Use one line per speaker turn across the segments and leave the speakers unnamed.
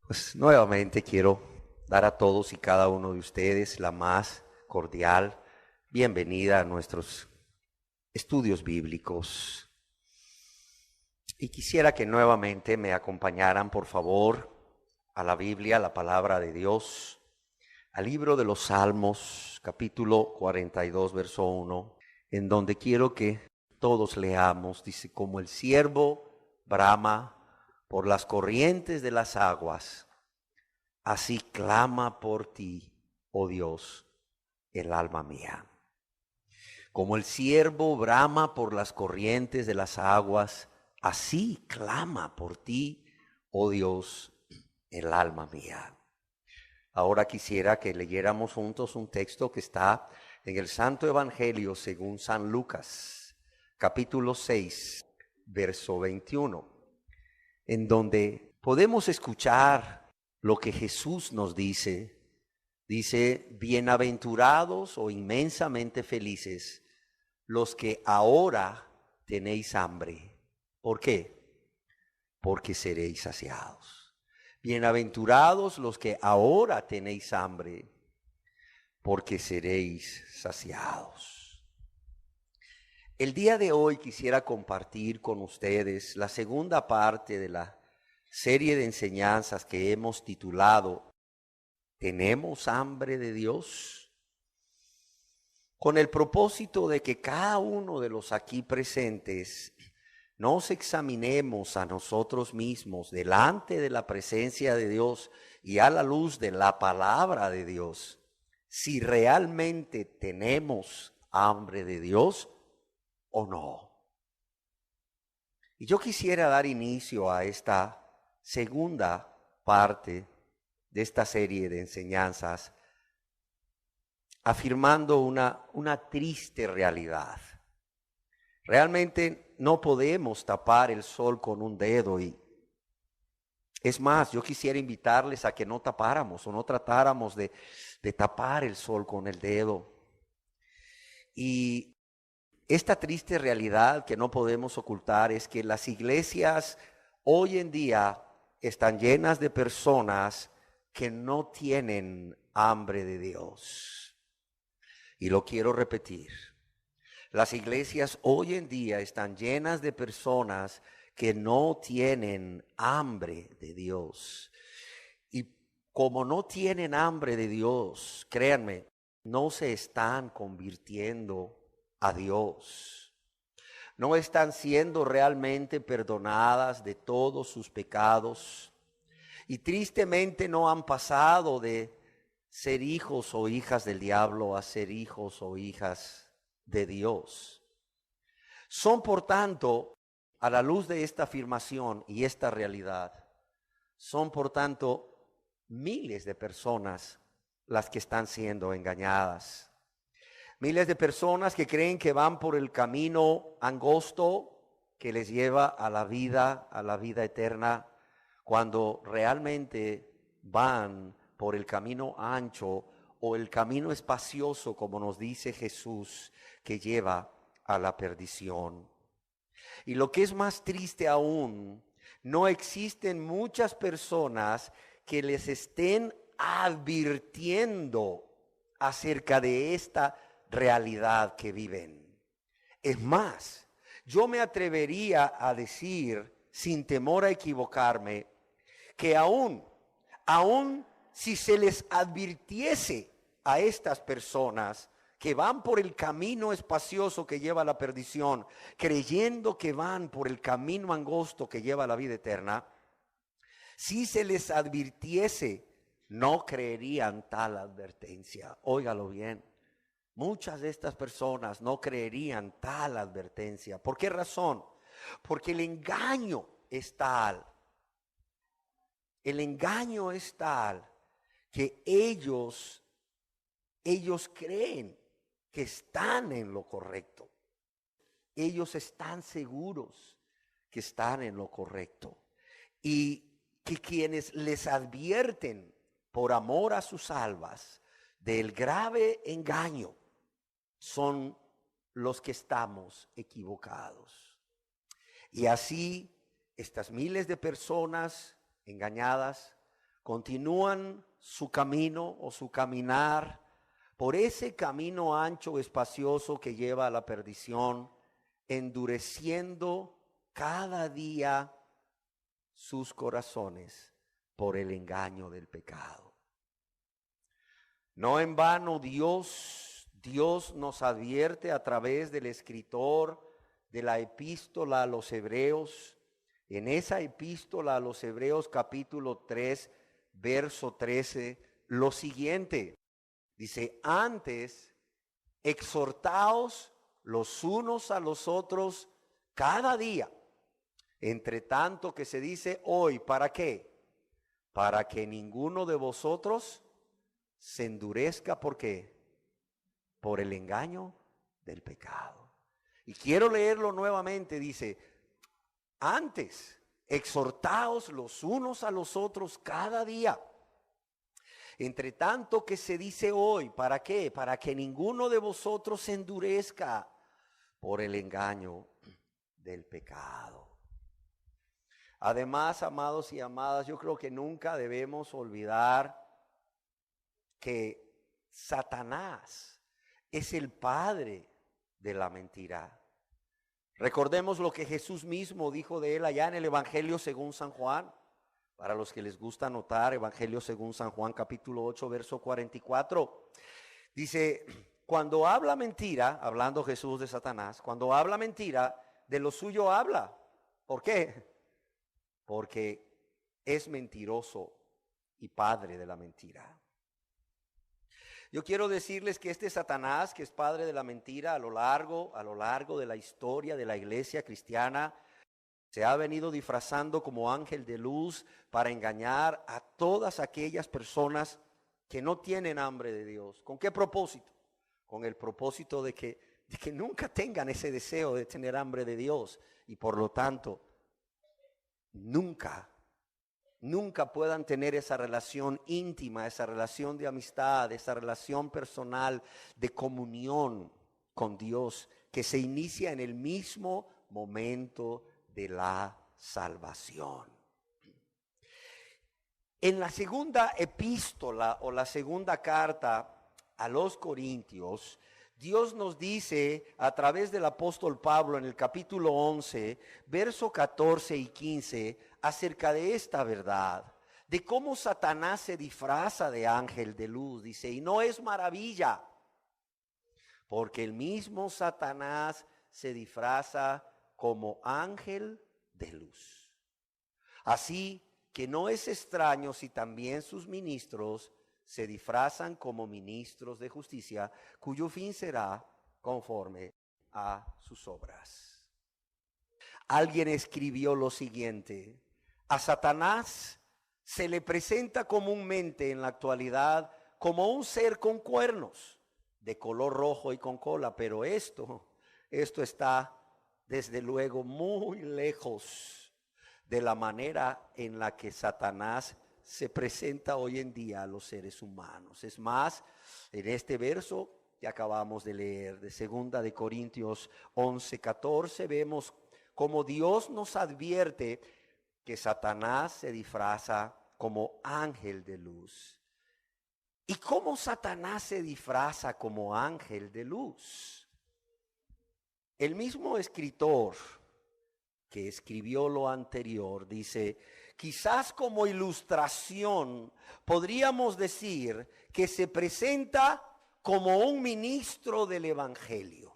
Pues nuevamente quiero dar a todos y cada uno de ustedes la más cordial bienvenida a nuestros estudios bíblicos. Y quisiera que nuevamente me acompañaran, por favor, a la Biblia, la palabra de Dios, al libro de los Salmos, capítulo 42, verso 1, en donde quiero que todos leamos. Dice: como el ciervo brama por las corrientes de las aguas, así clama por ti, oh Dios, el alma mía. Como el ciervo brama por las corrientes de las aguas, así clama por ti, oh Dios, el alma mía. Ahora quisiera que leyéramos juntos un texto que está en el Santo Evangelio según San Lucas, capítulo 6, verso 21, en donde podemos escuchar lo que Jesús nos dice. Dice: bienaventurados o inmensamente felices los que ahora tenéis hambre. ¿Por qué? Porque seréis saciados. Bienaventurados los que ahora tenéis hambre, porque seréis saciados. El día de hoy quisiera compartir con ustedes la segunda parte de la serie de enseñanzas que hemos titulado ¿Tenemos hambre de Dios? Con el propósito de que cada uno de los aquí presentes nos examinemos a nosotros mismos delante de la presencia de Dios y a la luz de la palabra de Dios, si realmente tenemos hambre de Dios o no. Y yo quisiera dar inicio a esta segunda parte de esta serie de enseñanzas afirmando una triste realidad. Realmente no podemos tapar el sol con un dedo, y es más, yo quisiera invitarles a que no tapáramos o no tratáramos de tapar el sol con el dedo. Y esta triste realidad que no podemos ocultar es que las iglesias hoy en día están llenas de personas que no tienen hambre de Dios. Y lo quiero repetir. Las iglesias hoy en día están llenas de personas que no tienen hambre de Dios. Y como no tienen hambre de Dios, créanme, no se están convirtiendo a Dios. No están siendo realmente perdonadas de todos sus pecados. Y tristemente no han pasado de ser hijos o hijas del diablo a ser hijos o hijas de Dios. Son, por tanto, a la luz de esta afirmación y esta realidad, son, por tanto, miles de personas las que están siendo engañadas. Miles de personas que creen que van por el camino angosto que les lleva a la vida eterna, cuando realmente van por el camino ancho o el camino espacioso, como nos dice Jesús, que lleva a la perdición. Y lo que es más triste aún, no existen muchas personas que les estén advirtiendo acerca de esta realidad que viven. Es más, yo me atrevería a decir, sin temor a equivocarme, que aún si se les advirtiese a estas personas que van por el camino espacioso que lleva a la perdición, creyendo que van por el camino angosto que lleva a la vida eterna, si se les advirtiese, no creerían tal advertencia. Óigalo bien. Muchas de estas personas no creerían tal advertencia. ¿Por qué razón? Porque el engaño es tal. El engaño es tal que ellos creen que están en lo correcto. Ellos están seguros que están en lo correcto. Y que quienes les advierten por amor a sus almas del grave engaño son los que estamos equivocados. Y así estas miles de personas engañadas continúan su camino o su caminar por ese camino ancho, espacioso que lleva a la perdición, endureciendo cada día sus corazones por el engaño del pecado. No en vano Dios nos advierte a través del escritor de la epístola a los Hebreos. En esa epístola a los Hebreos capítulo 3, verso 13, lo siguiente. Dice, antes exhortaos los unos a los otros cada día, entre tanto que se dice hoy, ¿para qué? Para que ninguno de vosotros se endurezca, ¿por qué? Por el engaño del pecado. Y quiero leerlo nuevamente, dice, antes, exhortaos los unos a los otros cada día, entre tanto que se dice hoy, ¿para qué? Para que ninguno de vosotros se endurezca por el engaño del pecado. Además, amados y amadas, yo creo que nunca debemos olvidar que Satanás es el padre de la mentira. Recordemos lo que Jesús mismo dijo de él allá en el Evangelio según San Juan. Para los que les gusta anotar, Evangelio según San Juan, capítulo 8, verso 44. Dice, cuando habla mentira, hablando Jesús de Satanás, cuando habla mentira, de lo suyo habla. ¿Por qué? Porque es mentiroso y padre de la mentira. Yo quiero decirles que este Satanás, que es padre de la mentira, a lo largo de la historia de la iglesia cristiana, se ha venido disfrazando como ángel de luz para engañar a todas aquellas personas que no tienen hambre de Dios. ¿Con qué propósito? Con el propósito de que nunca tengan ese deseo de tener hambre de Dios y por lo tanto nunca puedan tener esa relación íntima, esa relación de amistad, esa relación personal de comunión con Dios que se inicia en el mismo momento de la salvación. En la segunda epístola o la segunda carta a los Corintios, Dios nos dice a través del apóstol Pablo en el capítulo 11, verso 14 y 15, acerca de esta verdad, de cómo Satanás se disfraza de ángel de luz. Dice, y no es maravilla, porque el mismo Satanás se disfraza como ángel de luz. Así que no es extraño si también sus ministros se disfrazan como ministros de justicia, cuyo fin será conforme a sus obras. Alguien escribió lo siguiente: a Satanás se le presenta comúnmente en la actualidad como un ser con cuernos, de color rojo y con cola, pero esto está desde luego muy lejos de la manera en la que Satanás se presenta hoy en día a los seres humanos. Es más, en este verso que acabamos de leer de 2 de Corintios 11:14, vemos cómo Dios nos advierte que Satanás se disfraza como ángel de luz. ¿Y cómo Satanás se disfraza como ángel de luz? El mismo escritor que escribió lo anterior dice, quizás como ilustración podríamos decir que se presenta como un ministro del evangelio,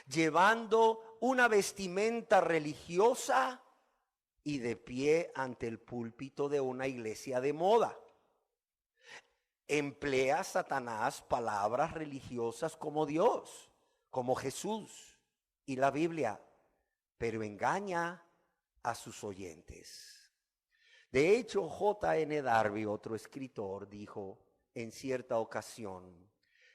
llevando una vestimenta religiosa y de pie ante el púlpito de una iglesia de moda. Emplea Satanás palabras religiosas como Dios, como Jesús y la Biblia, pero engaña a sus oyentes. De hecho, J.N. Darby, otro escritor, dijo en cierta ocasión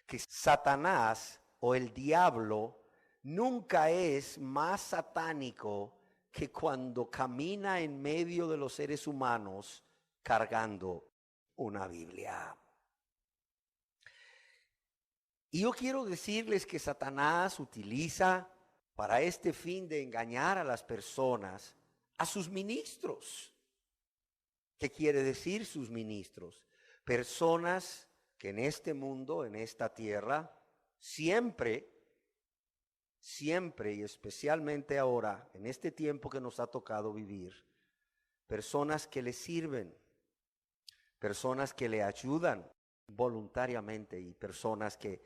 que Satanás o el diablo nunca es más satánico que cuando camina en medio de los seres humanos cargando una Biblia. Y yo quiero decirles que Satanás utiliza para este fin de engañar a las personas, a sus ministros. ¿Qué quiere decir sus ministros? Personas que en este mundo, en esta tierra, siempre y especialmente ahora, en este tiempo que nos ha tocado vivir, personas que le sirven, personas que le ayudan voluntariamente y personas que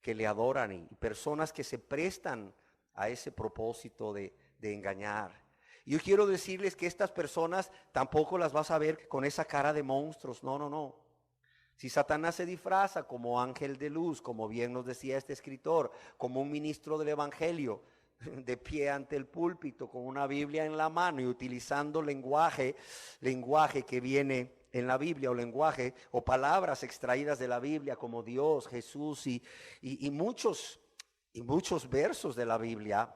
le adoran y personas que se prestan a ese propósito de engañar. Y yo quiero decirles que estas personas tampoco las vas a ver con esa cara de monstruos, no. Si Satanás se disfraza como ángel de luz, como bien nos decía este escritor, como un ministro del evangelio, de pie ante el púlpito con una Biblia en la mano y utilizando lenguaje que viene en la Biblia, o lenguaje o palabras extraídas de la Biblia como Dios, Jesús y muchos versos de la Biblia.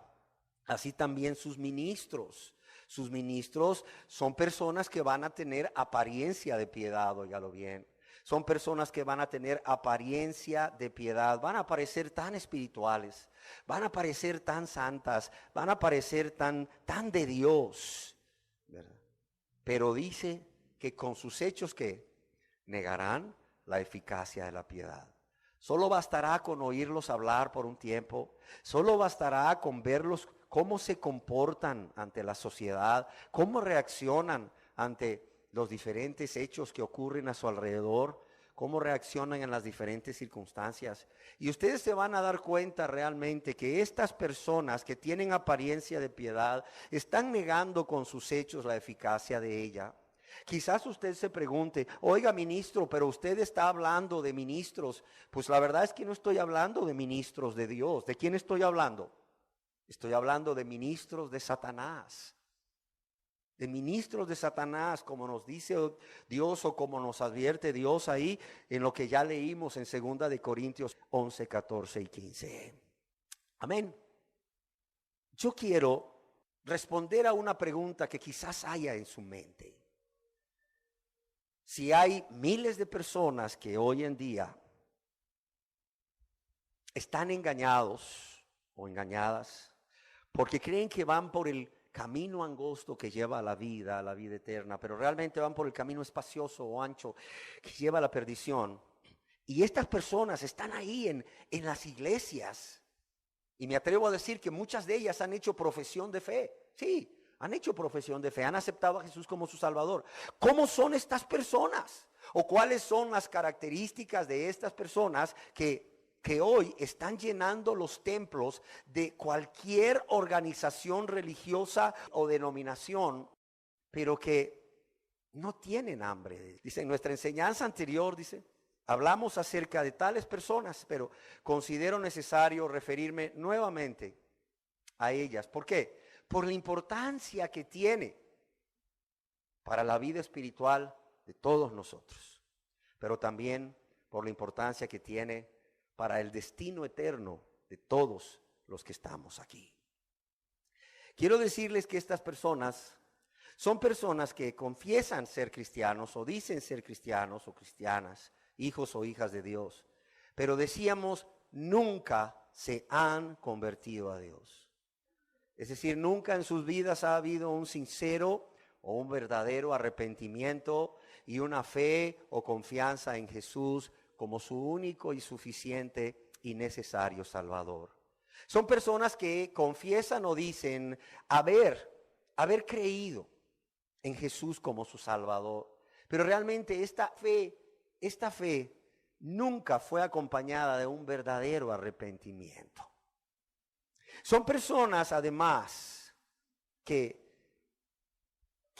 Así también sus ministros. Sus ministros son personas que van a tener apariencia de piedad, óigalo bien. Son personas que van a tener apariencia de piedad, van a parecer tan espirituales, van a parecer tan santas, van a parecer tan de Dios, ¿verdad? Pero dice que con sus hechos que negarán la eficacia de la piedad. Solo bastará con oírlos hablar por un tiempo, solo bastará con verlos cómo se comportan ante la sociedad, cómo reaccionan ante los diferentes hechos que ocurren a su alrededor, cómo reaccionan en las diferentes circunstancias. Y ustedes se van a dar cuenta realmente que estas personas que tienen apariencia de piedad están negando con sus hechos la eficacia de ella. Quizás usted se pregunte, oiga ministro, pero usted está hablando de ministros. Pues la verdad es que no estoy hablando de ministros de Dios. ¿De quién estoy hablando? Estoy hablando de ministros de Satanás. De ministros de Satanás, como nos dice Dios o como nos advierte Dios ahí en lo que ya leímos en 2 de Corintios 11, 14 y 15. Amén. Yo quiero responder a una pregunta que quizás haya en su mente. Si hay miles de personas que hoy en día están engañados o engañadas porque creen que van por el camino angosto que lleva a la vida eterna, pero realmente van por el camino espacioso o ancho que lleva a la perdición. Y estas personas están ahí en las iglesias. Y me atrevo a decir que muchas de ellas han hecho profesión de fe. Sí, han hecho profesión de fe, han aceptado a Jesús como su Salvador. ¿Cómo son estas personas? ¿O cuáles son las características de estas personas que hoy están llenando los templos de cualquier organización religiosa o denominación, pero que no tienen hambre? Dice, en nuestra enseñanza anterior, hablamos acerca de tales personas, pero considero necesario referirme nuevamente a ellas. ¿Por qué? Por la importancia que tiene para la vida espiritual de todos nosotros, pero también por la importancia que tiene para el destino eterno de todos los que estamos aquí. Quiero decirles que estas personas son personas que confiesan ser cristianos o dicen ser cristianos o cristianas, hijos o hijas de Dios, pero decíamos nunca se han convertido a Dios. Es decir, nunca en sus vidas ha habido un sincero o un verdadero arrepentimiento y una fe o confianza en Jesús como su único y suficiente y necesario Salvador. Son personas que confiesan o dicen haber creído en Jesús como su Salvador, pero realmente esta fe nunca fue acompañada de un verdadero arrepentimiento. Son personas además que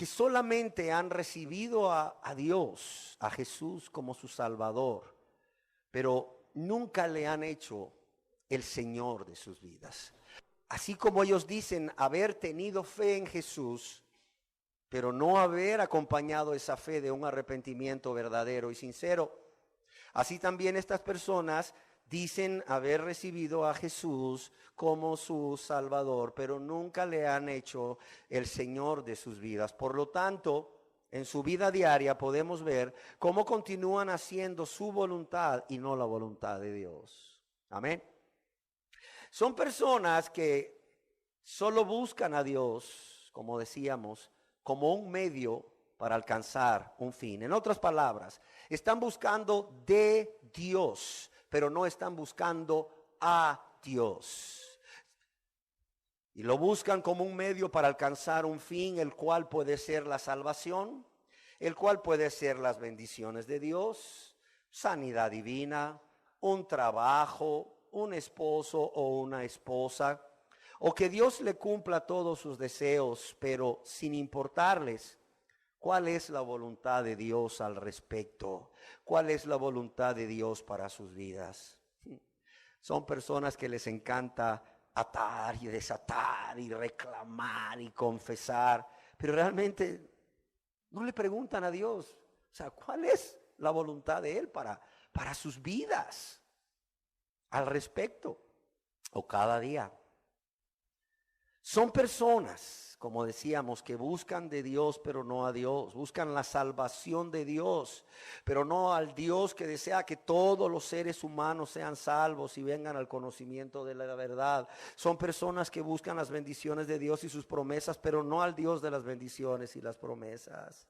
solamente han recibido a Dios, a Jesús como su Salvador, pero nunca le han hecho el Señor de sus vidas. Así como ellos dicen haber tenido fe en Jesús, pero no haber acompañado esa fe de un arrepentimiento verdadero y sincero, así también estas personas dicen haber recibido a Jesús como su Salvador, pero nunca le han hecho el Señor de sus vidas. Por lo tanto, en su vida diaria podemos ver cómo continúan haciendo su voluntad y no la voluntad de Dios. Amén. Son personas que solo buscan a Dios, como decíamos, como un medio para alcanzar un fin. En otras palabras, están buscando de Dios, pero no están buscando a Dios. Y lo buscan como un medio para alcanzar un fin, el cual puede ser la salvación, el cual puede ser las bendiciones de Dios, sanidad divina, un trabajo, un esposo o una esposa, o que Dios le cumpla todos sus deseos, pero sin importarles cuál es la voluntad de Dios al respecto, cuál es la voluntad de Dios para sus vidas. Son personas que les encanta atar y desatar y reclamar y confesar, pero realmente no le preguntan a Dios, o sea, ¿cuál es la voluntad de Él para sus vidas al respecto o cada día? Son personas, como decíamos, que buscan de Dios, pero no a Dios. Buscan la salvación de Dios, pero no al Dios que desea que todos los seres humanos sean salvos y vengan al conocimiento de la verdad. Son personas que buscan las bendiciones de Dios y sus promesas, pero no al Dios de las bendiciones y las promesas.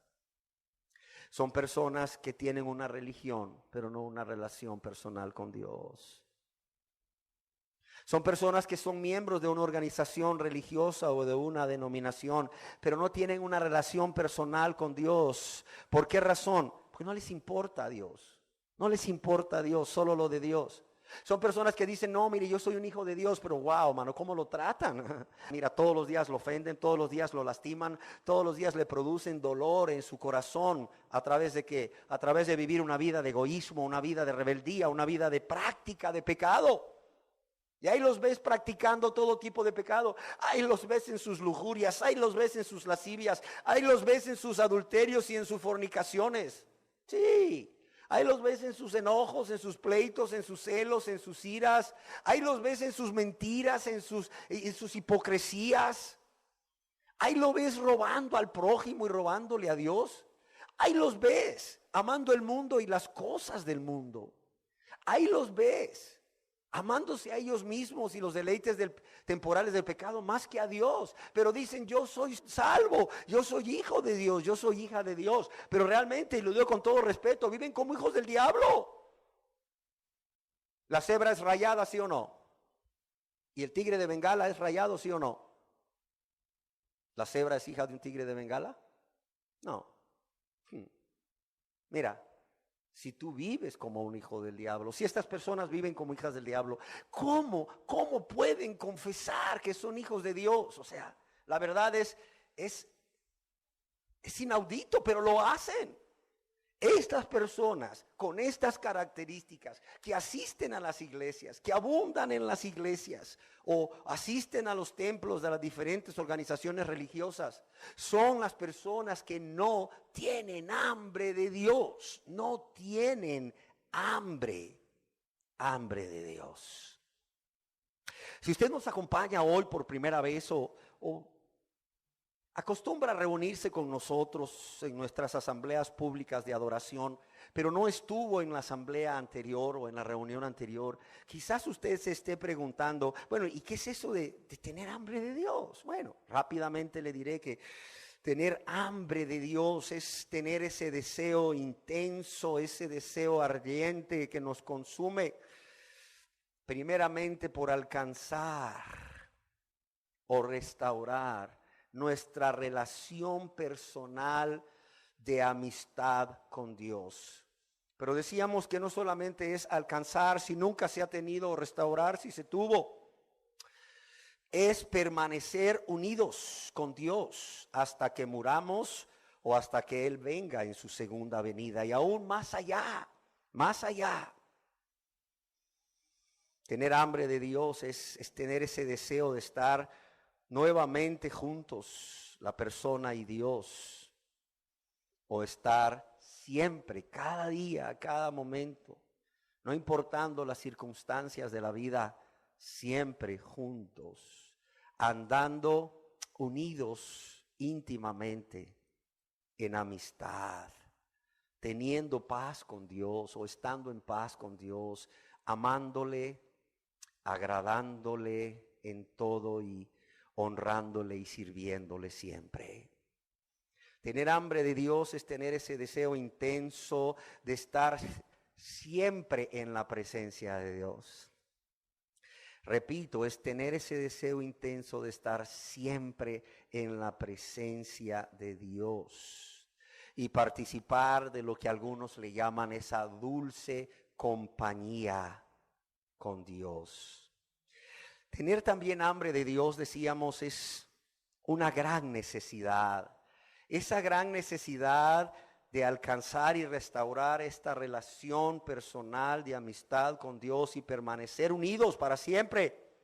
Son personas que tienen una religión, pero no una relación personal con Dios. Son personas que son miembros de una organización religiosa o de una denominación, pero no tienen una relación personal con Dios. ¿Por qué razón? Porque no les importa a Dios. No les importa a Dios, solo lo de Dios. Son personas que dicen, no, mire, yo soy un hijo de Dios, pero wow, mano, ¿cómo lo tratan? Mira, todos los días lo ofenden, todos los días lo lastiman, todos los días le producen dolor en su corazón. ¿A través de qué? A través de vivir una vida de egoísmo, una vida de rebeldía, una vida de práctica de pecado. Y ahí los ves practicando todo tipo de pecado. Ahí los ves en sus lujurias, ahí los ves en sus lascivias, ahí los ves en sus adulterios y en sus fornicaciones. Sí, ahí los ves en sus enojos, en sus pleitos, en sus celos, en sus iras. Ahí los ves en sus mentiras, en sus hipocresías. Ahí lo ves robando al prójimo y robándole a Dios. Ahí los ves amando el mundo y las cosas del mundo. Ahí los ves amándose a ellos mismos y los deleites temporales del pecado más que a Dios. Pero dicen, yo soy salvo, yo soy hijo de Dios, yo soy hija de Dios. Pero realmente, y lo digo con todo respeto, viven como hijos del diablo. La cebra es rayada, ¿sí o no? ¿Y el tigre de Bengala es rayado, sí o no? ¿La cebra es hija de un tigre de Bengala? No. Mira. Si tú vives como un hijo del diablo, si estas personas viven como hijas del diablo, ¿cómo pueden confesar que son hijos de Dios? O sea, la verdad es inaudito, pero lo hacen. Estas personas con estas características que asisten a las iglesias, que abundan en las iglesias o asisten a los templos de las diferentes organizaciones religiosas, son las personas que no tienen hambre de Dios, no tienen hambre de Dios. Si usted nos acompaña hoy por primera vez o acostumbra a reunirse con nosotros en nuestras asambleas públicas de adoración, pero no estuvo en la asamblea anterior o en la reunión anterior, quizás usted se esté preguntando, bueno, ¿y qué es eso de tener hambre de Dios? Bueno, rápidamente le diré que tener hambre de Dios es tener ese deseo intenso, ese deseo ardiente que nos consume, primeramente por alcanzar o restaurar nuestra relación personal de amistad con Dios. Pero decíamos que no solamente es alcanzar si nunca se ha tenido o restaurar si se tuvo. Es permanecer unidos con Dios hasta que muramos o hasta que Él venga en su segunda venida. Y aún más allá, más allá. Tener hambre de Dios es tener ese deseo de estar nuevamente juntos, la persona y Dios, o estar siempre, cada día, cada momento, no importando las circunstancias de la vida, siempre juntos, andando unidos íntimamente en amistad, teniendo paz con Dios o estando en paz con Dios, amándole, agradándole en todo y honrándole y sirviéndole siempre. Tener hambre de Dios es tener ese deseo intenso de estar siempre en la presencia de Dios. Repito, es tener ese deseo intenso de estar siempre en la presencia de Dios y participar de lo que algunos le llaman esa dulce compañía con Dios. Tener también hambre de Dios, decíamos, es una gran necesidad. Esa gran necesidad de alcanzar y restaurar esta relación personal de amistad con Dios y permanecer unidos para siempre.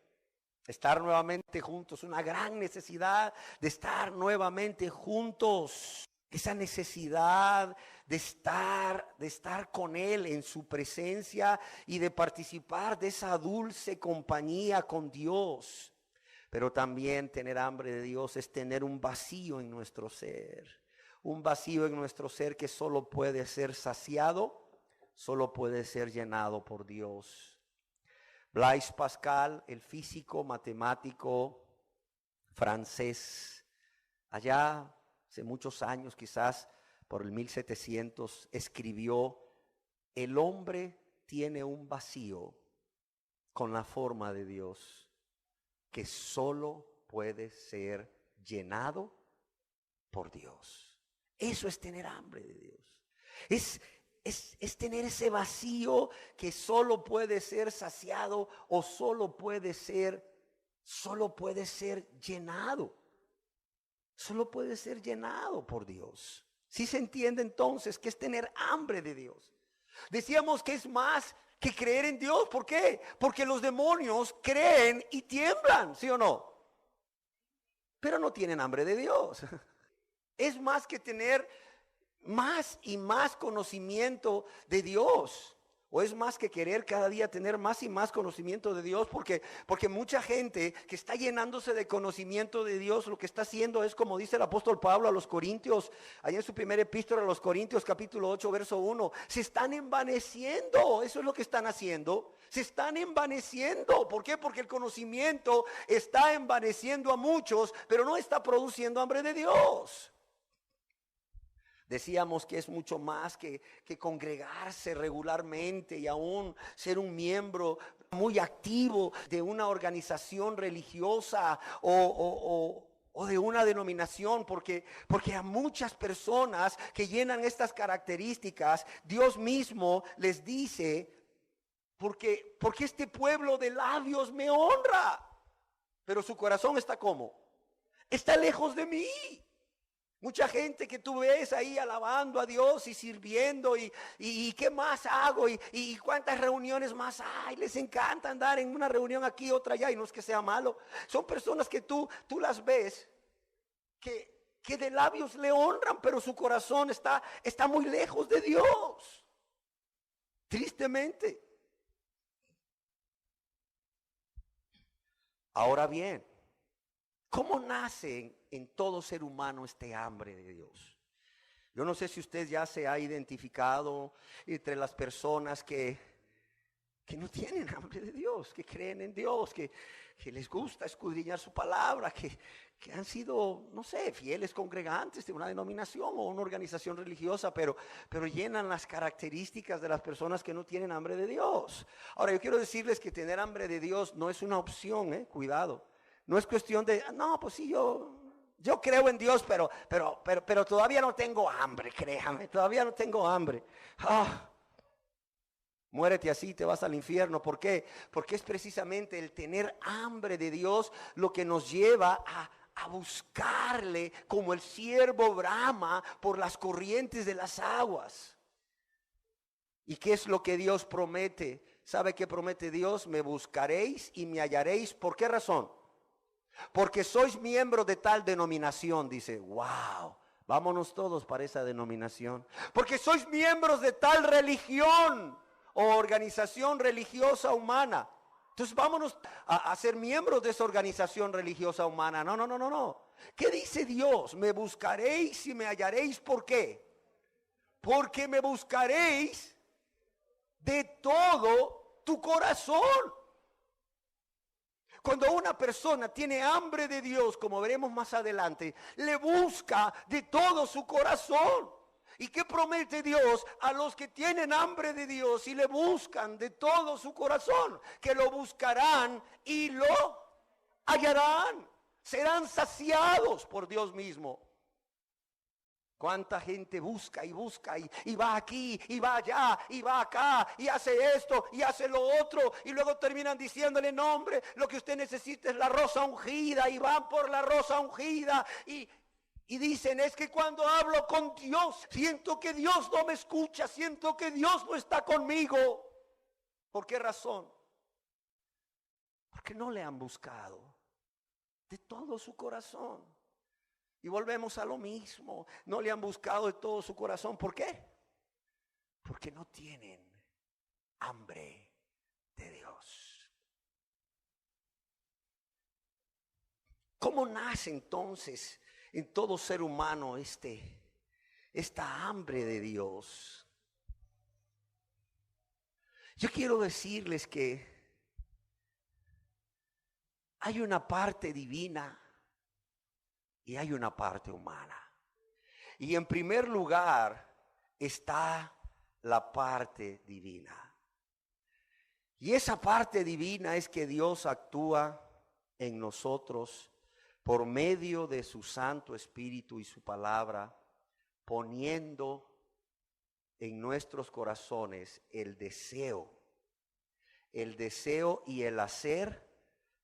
Estar nuevamente juntos, una gran necesidad de estar nuevamente juntos. Esa necesidad de estar con Él en su presencia y de participar de esa dulce compañía con Dios. Pero también tener hambre de Dios es tener un vacío en nuestro ser. Un vacío en nuestro ser que solo puede ser saciado, solo puede ser llenado por Dios. Blaise Pascal, el físico matemático francés, allá hace muchos años, quizás por el 1700, escribió: el hombre tiene un vacío con la forma de Dios que solo puede ser llenado por Dios. Eso es tener hambre de Dios. Es tener ese vacío que solo puede ser saciado o solo puede ser llenado. Solo puede ser llenado por Dios. ¿Sí se entiende entonces qué es tener hambre de Dios? Decíamos que es más que creer en Dios. ¿Por qué? Porque los demonios creen y tiemblan, ¿sí o no? Pero no tienen hambre de Dios. Es más que tener más y más conocimiento de Dios. O es más que querer cada día tener más y más conocimiento de Dios, porque mucha gente que está llenándose de conocimiento de Dios, lo que está haciendo es, como dice el apóstol Pablo a los Corintios, allá en su primera epístola a los Corintios, capítulo 8, verso 1, se están envaneciendo. Eso es lo que están haciendo. Se están envaneciendo. ¿Por qué? Porque el conocimiento está envaneciendo a muchos, pero no está produciendo hambre de Dios. Decíamos que es mucho más que congregarse regularmente y aún ser un miembro muy activo de una organización religiosa o de una denominación, porque a muchas personas que llenan estas características, Dios mismo les dice: porque este pueblo de labios me honra, pero su corazón está ¿cómo? Está lejos de mí. Mucha gente que tú ves ahí alabando a Dios y sirviendo y ¿qué más hago? Y cuántas reuniones más hay. Les encanta andar en una reunión aquí, otra allá, y no es que sea malo. Son personas que tú las ves que de labios le honran, pero su corazón está muy lejos de Dios. Tristemente. Ahora bien, ¿cómo nace en todo ser humano este hambre de Dios? Yo no sé si usted ya se ha identificado entre las personas que no tienen hambre de Dios, que creen en Dios, que les gusta escudriñar su palabra, que han sido, no sé, fieles congregantes de una denominación o una organización religiosa, pero llenan las características de las personas que no tienen hambre de Dios. Ahora, yo quiero decirles que tener hambre de Dios no es una opción, cuidado. No es cuestión de, no, pues sí, yo creo en Dios, pero todavía no tengo hambre, créame, todavía no tengo hambre. Muérete así, te vas al infierno. ¿Por qué? Porque es precisamente el tener hambre de Dios lo que nos lleva a buscarle como el ciervo brama por las corrientes de las aguas. ¿Y qué es lo que Dios promete? ¿Sabe qué promete Dios? Me buscaréis y me hallaréis. ¿Por qué razón? Porque sois miembros de tal denominación. Dice, wow, vámonos todos para esa denominación. Porque sois miembros de tal religión o organización religiosa humana. Entonces vámonos a ser miembros de esa organización religiosa humana. No. ¿Qué dice Dios? Me buscaréis y me hallaréis. ¿Por qué? Porque me buscaréis de todo tu corazón. Cuando una persona tiene hambre de Dios, como veremos más adelante, le busca de todo su corazón. ¿Y qué promete Dios a los que tienen hambre de Dios y le buscan de todo su corazón? Que lo buscarán y lo hallarán. Serán saciados por Dios mismo. ¿Cuánta gente busca y busca y va aquí y va allá y va acá y hace esto y hace lo otro y luego terminan diciéndole: no, hombre, lo que usted necesita es la rosa ungida, y van por la rosa ungida y dicen: es que cuando hablo con Dios siento que Dios no me escucha, siento que Dios no está conmigo. ¿Por qué razón? Porque no le han buscado de todo su corazón. Y volvemos a lo mismo. No le han buscado de todo su corazón. ¿Por qué? Porque no tienen hambre de Dios. ¿Cómo nace entonces en todo ser humano esta hambre de Dios? Yo quiero decirles que hay una parte divina y hay una parte humana. Y en primer lugar está la parte divina. Y esa parte divina es que Dios actúa en nosotros por medio de su Santo Espíritu y su palabra, poniendo en nuestros corazones el deseo y el hacer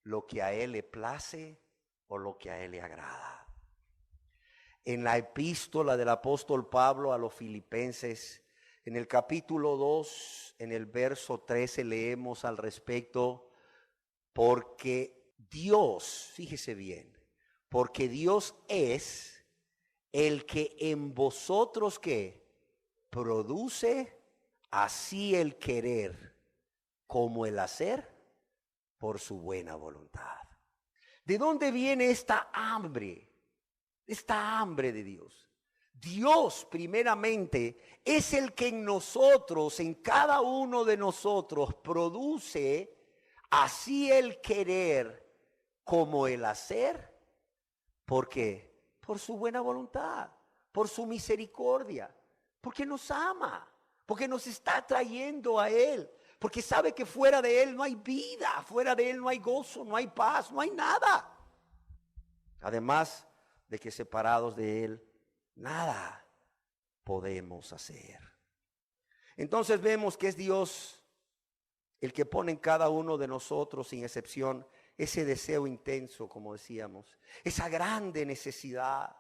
lo que a Él le place o lo que a Él le agrada. En la epístola del apóstol Pablo a los Filipenses, en el capítulo 2, en el verso 13, leemos al respecto: porque Dios, fíjese bien, porque Dios es el que en vosotros ¿qué? Produce así el querer como el hacer por su buena voluntad. ¿De dónde viene esta hambre? Esta hambre de Dios. Dios primeramente es el que en nosotros, en cada uno de nosotros, produce así el querer como el hacer. ¿Por qué? Por su buena voluntad, por su misericordia, porque nos ama, porque nos está trayendo a Él, porque sabe que fuera de Él no hay vida, fuera de Él no hay gozo, no hay paz, no hay nada. Además de que separados de Él, nada podemos hacer. Entonces vemos que es Dios el que pone en cada uno de nosotros, sin excepción, ese deseo intenso, como decíamos, esa grande necesidad,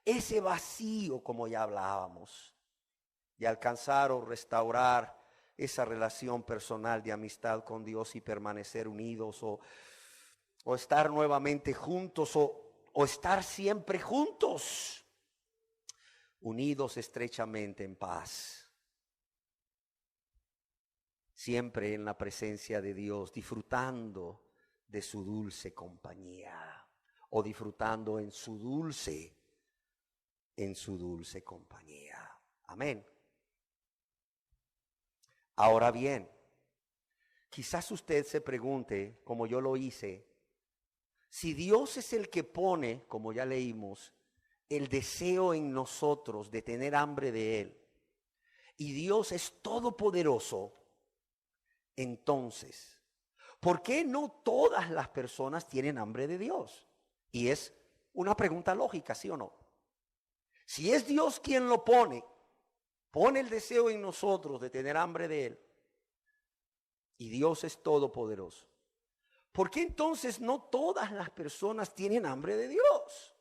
ese vacío, como ya hablábamos, de alcanzar o restaurar esa relación personal de amistad con Dios y permanecer unidos o estar nuevamente juntos o estar siempre juntos, unidos estrechamente en paz, siempre en la presencia de Dios, disfrutando de su dulce compañía o disfrutando en su dulce compañía. Amén. Ahora bien, quizás usted se pregunte, como yo lo hice, si Dios es el que pone, como ya leímos, el deseo en nosotros de tener hambre de Él, y Dios es todopoderoso, entonces, ¿por qué no todas las personas tienen hambre de Dios? Y es una pregunta lógica, ¿sí o no? Si es Dios quien lo pone el deseo en nosotros de tener hambre de Él, y Dios es todopoderoso, ¿por qué entonces no todas las personas tienen hambre de Dios?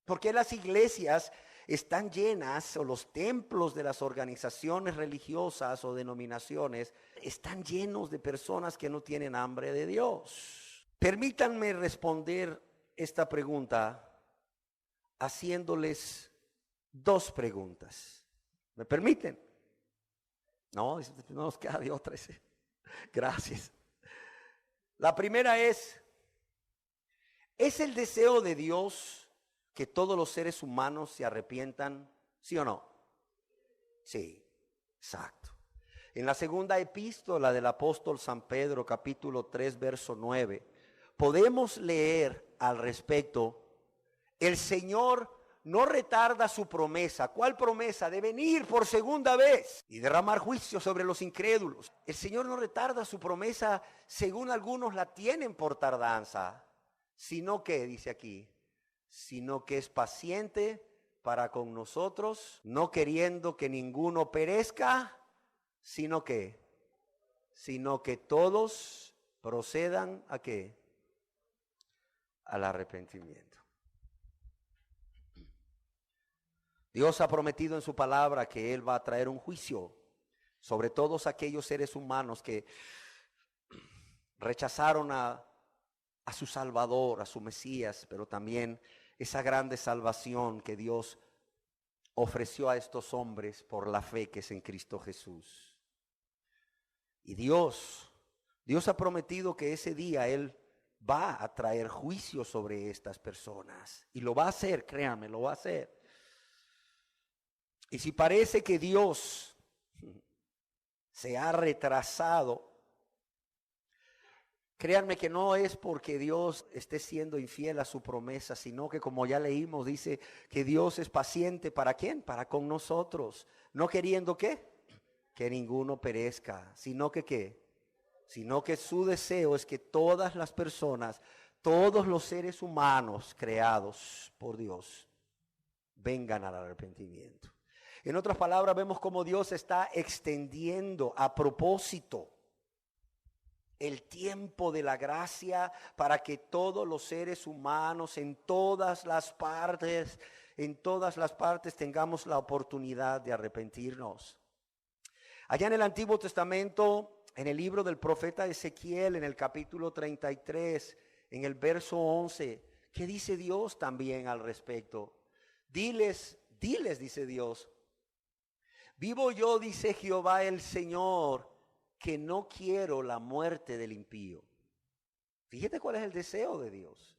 ¿Por qué las iglesias están llenas, o los templos de las organizaciones religiosas o denominaciones están llenos de personas que no tienen hambre de Dios? Permítanme responder esta pregunta haciéndoles dos preguntas. ¿Me permiten? No nos queda de otra. Gracias. La primera es el deseo de Dios que todos los seres humanos se arrepientan, ¿sí o no? Sí, exacto. En la segunda epístola del apóstol San Pedro, capítulo 3, verso 9, podemos leer al respecto, el Señor no retarda su promesa. ¿Cuál promesa? De venir por segunda vez y derramar juicio sobre los incrédulos. El Señor no retarda su promesa, según algunos la tienen por tardanza, sino que, dice aquí, sino que es paciente para con nosotros, no queriendo que ninguno perezca, sino que todos procedan ¿a qué? Al arrepentimiento. Dios ha prometido en su palabra que Él va a traer un juicio sobre todos aquellos seres humanos que rechazaron a su Salvador, a su Mesías, pero también esa grande salvación que Dios ofreció a estos hombres por la fe que es en Cristo Jesús. Y Dios ha prometido que ese día Él va a traer juicio sobre estas personas. Y lo va a hacer, créanme, lo va a hacer. Y si parece que Dios se ha retrasado, créanme que no es porque Dios esté siendo infiel a su promesa, sino que, como ya leímos, dice que Dios es paciente. ¿Para quién? Para con nosotros. No queriendo ¿qué? Que ninguno perezca, sino que ¿qué? Sino que su deseo es que todas las personas, todos los seres humanos creados por Dios, vengan al arrepentimiento. En otras palabras, vemos cómo Dios está extendiendo a propósito el tiempo de la gracia para que todos los seres humanos en todas las partes tengamos la oportunidad de arrepentirnos. Allá en el Antiguo Testamento, en el libro del profeta Ezequiel, en el capítulo 33, en el verso 11, ¿qué dice Dios también al respecto? Diles, dice Dios, vivo yo, dice Jehová el Señor, que no quiero la muerte del impío. Fíjate cuál es el deseo de Dios.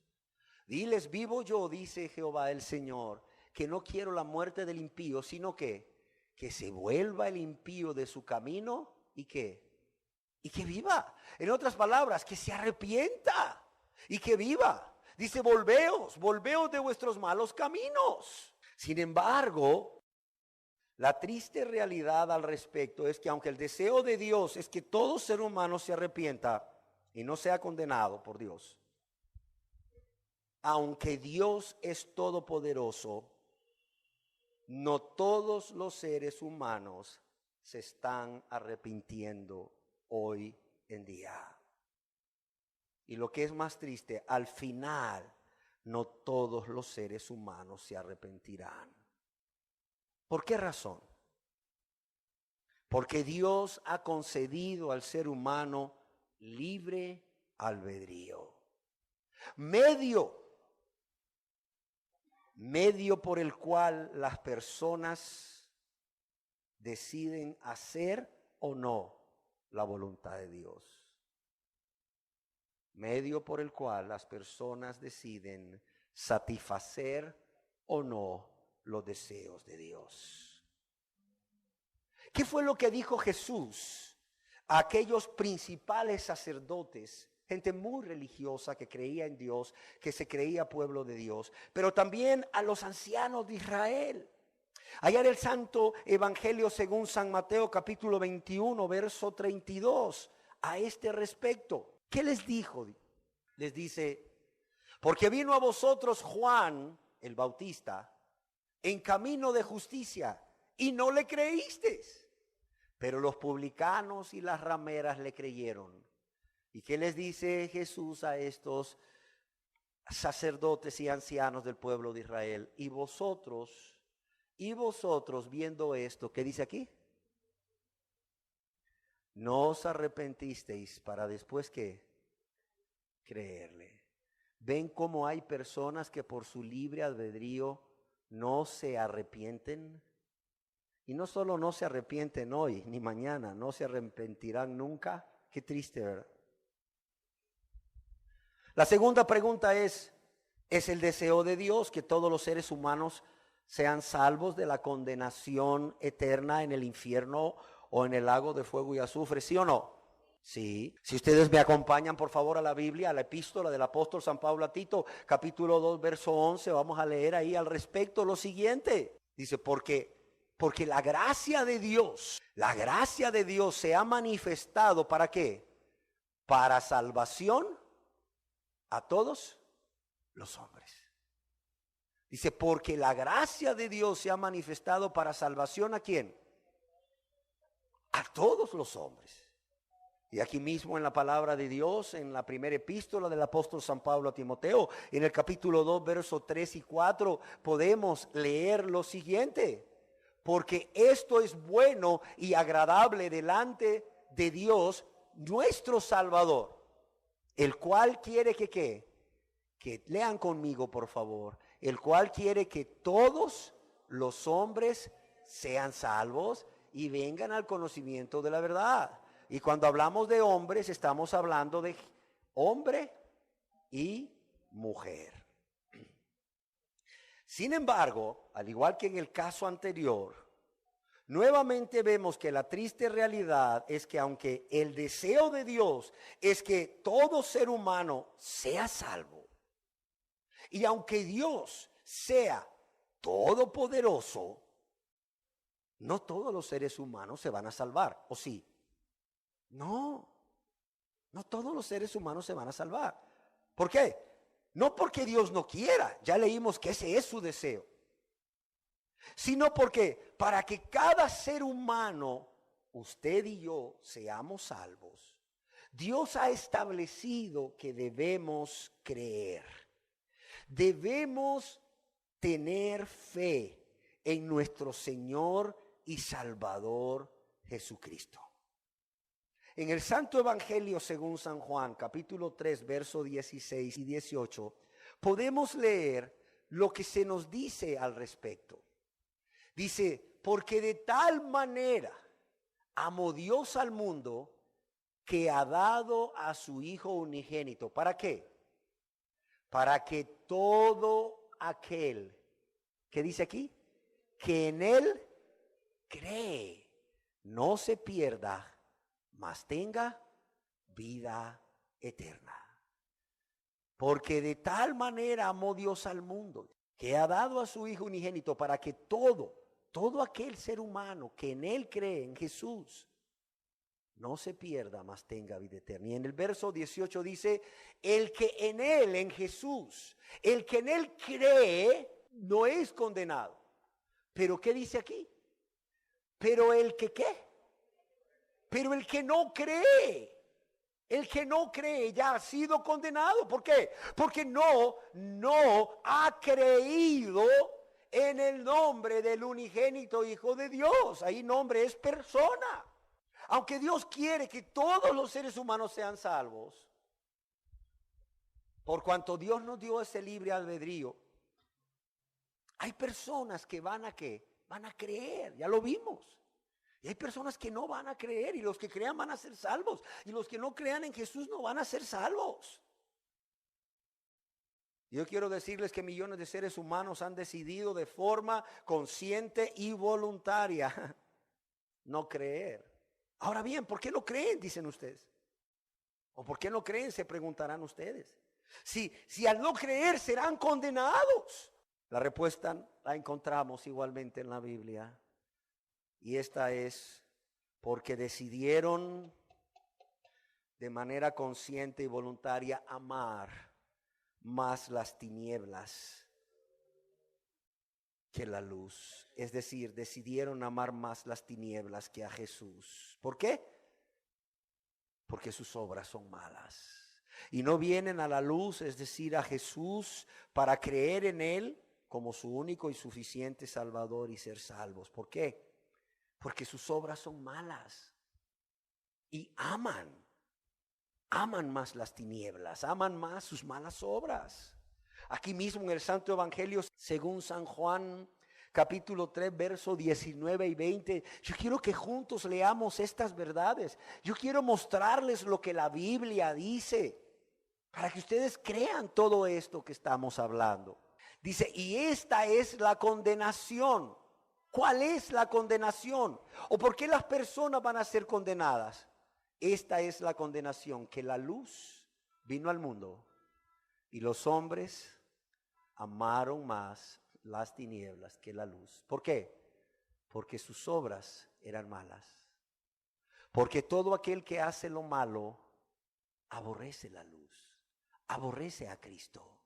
Diles, vivo yo, dice Jehová el Señor, que no quiero la muerte del impío, sino que se vuelva el impío de su camino y que viva. En otras palabras, que se arrepienta y que viva. Dice, volveos de vuestros malos caminos. Sin embargo, la triste realidad al respecto es que aunque el deseo de Dios es que todo ser humano se arrepienta y no sea condenado por Dios, aunque Dios es todopoderoso, no todos los seres humanos se están arrepintiendo hoy en día. Y lo que es más triste, al final no todos los seres humanos se arrepentirán. ¿Por qué razón? Porque Dios ha concedido al ser humano libre albedrío. Medio por el cual las personas deciden hacer o no la voluntad de Dios. Medio por el cual las personas deciden satisfacer o no los deseos de Dios. ¿Qué fue lo que dijo Jesús a aquellos principales sacerdotes, gente muy religiosa que creía en Dios, que se creía pueblo de Dios, pero también a los ancianos de Israel? Allá en el Santo Evangelio según San Mateo capítulo 21 verso 32, a este respecto, ¿qué les dijo? Les dice, porque vino a vosotros Juan el Bautista en camino de justicia y no le creísteis, pero los publicanos y las rameras le creyeron. ¿Y qué les dice Jesús a estos sacerdotes y ancianos del pueblo de Israel? Y vosotros viendo esto, ¿qué dice aquí? No os arrepentisteis para después ¿qué? Creerle. ¿Ven cómo hay personas que por su libre albedrío no se arrepienten? Y no solo no se arrepienten hoy ni mañana, no se arrepentirán nunca. Qué triste, ¿verdad? La segunda pregunta ¿es el deseo de Dios que todos los seres humanos sean salvos de la condenación eterna en el infierno o en el lago de fuego y azufre? ¿Sí o no? Sí, si ustedes me acompañan por favor a la Biblia, a la epístola del apóstol San Pablo a Tito, capítulo 2, verso 11, vamos a leer ahí al respecto lo siguiente. Dice, porque la gracia de Dios se ha manifestado, ¿para qué? Para salvación a todos los hombres. Dice, porque la gracia de Dios se ha manifestado para salvación, ¿a quién? A todos los hombres. Y aquí mismo en la palabra de Dios, en la primera epístola del apóstol San Pablo a Timoteo, en el capítulo 2, versos 3 y 4, podemos leer lo siguiente. Porque esto es bueno y agradable delante de Dios, nuestro Salvador, el cual quiere que lean conmigo por favor, el cual quiere que todos los hombres sean salvos y vengan al conocimiento de la verdad. Y cuando hablamos de hombres, estamos hablando de hombre y mujer. Sin embargo, al igual que en el caso anterior, nuevamente vemos que la triste realidad es que aunque el deseo de Dios es que todo ser humano sea salvo, y aunque Dios sea todopoderoso, no todos los seres humanos se van a salvar, ¿o sí? No todos los seres humanos se van a salvar. ¿Por qué? No porque Dios no quiera, ya leímos que ese es su deseo, sino porque para que cada ser humano, usted y yo, seamos salvos, Dios ha establecido que debemos creer, debemos tener fe en nuestro Señor y Salvador Jesucristo. En el Santo Evangelio según San Juan, capítulo 3, versos 16 y 18, podemos leer lo que se nos dice al respecto. Dice, porque de tal manera amó Dios al mundo que ha dado a su Hijo unigénito. ¿Para qué? Para que todo aquel, ¿qué dice aquí? Que en Él cree, no se pierda, mas tenga vida eterna. Porque de tal manera amó Dios al mundo, que ha dado a su Hijo unigénito para que todo aquel ser humano que en Él cree, en Jesús, no se pierda, mas tenga vida eterna. Y en el verso 18 dice, el que en Él, en Jesús, el que en Él cree, no es condenado. ¿Pero qué dice aquí? Pero el que ¿qué? Pero el que no cree, ya ha sido condenado. ¿Por qué? Porque no ha creído en el nombre del unigénito Hijo de Dios. Ahí nombre es persona. Aunque Dios quiere que todos los seres humanos sean salvos, por cuanto Dios nos dio ese libre albedrío, hay personas que van a ¿qué? Van a creer, ya lo vimos. Y hay personas que no van a creer, y los que crean van a ser salvos, y los que no crean en Jesús no van a ser salvos. Yo quiero decirles que millones de seres humanos han decidido de forma consciente y voluntaria no creer. Ahora bien, ¿por qué no creen? Dicen ustedes. ¿O por qué no creen? Se preguntarán ustedes. Si al no creer serán condenados. La respuesta la encontramos igualmente en la Biblia. Y esta es porque decidieron de manera consciente y voluntaria amar más las tinieblas que la luz. Es decir, decidieron amar más las tinieblas que a Jesús. ¿Por qué? Porque sus obras son malas. Y no vienen a la luz, es decir, a Jesús, para creer en Él como su único y suficiente Salvador y ser salvos. ¿Por qué? Porque sus obras son malas y aman más las tinieblas, aman más sus malas obras. Aquí mismo en el Santo Evangelio según San Juan, capítulo 3, versos 19 y 20, yo quiero que juntos leamos estas verdades. Yo quiero mostrarles lo que la Biblia dice, para que ustedes crean todo esto que estamos hablando. Dice, y esta es la condenación. ¿Cuál es la condenación? ¿O por qué las personas van a ser condenadas? Esta es la condenación, que la luz vino al mundo y los hombres amaron más las tinieblas que la luz. ¿Por qué? Porque sus obras eran malas. Porque todo aquel que hace lo malo aborrece la luz, aborrece a Cristo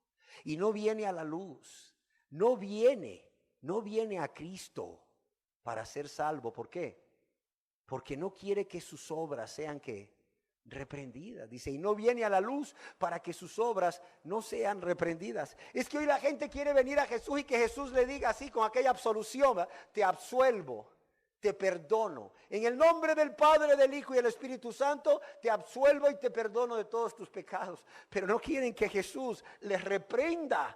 y no viene a la luz, no viene a Cristo para ser salvo. ¿Por qué? Porque no quiere que sus obras sean reprendidas. Dice, y no viene a la luz para que sus obras no sean reprendidas. Es que hoy la gente quiere venir a Jesús y que Jesús le diga así con aquella absolución: ¿verdad? Te absuelvo, te perdono. En el nombre del Padre, del Hijo y del Espíritu Santo, te absuelvo y te perdono de todos tus pecados. Pero no quieren que Jesús les reprenda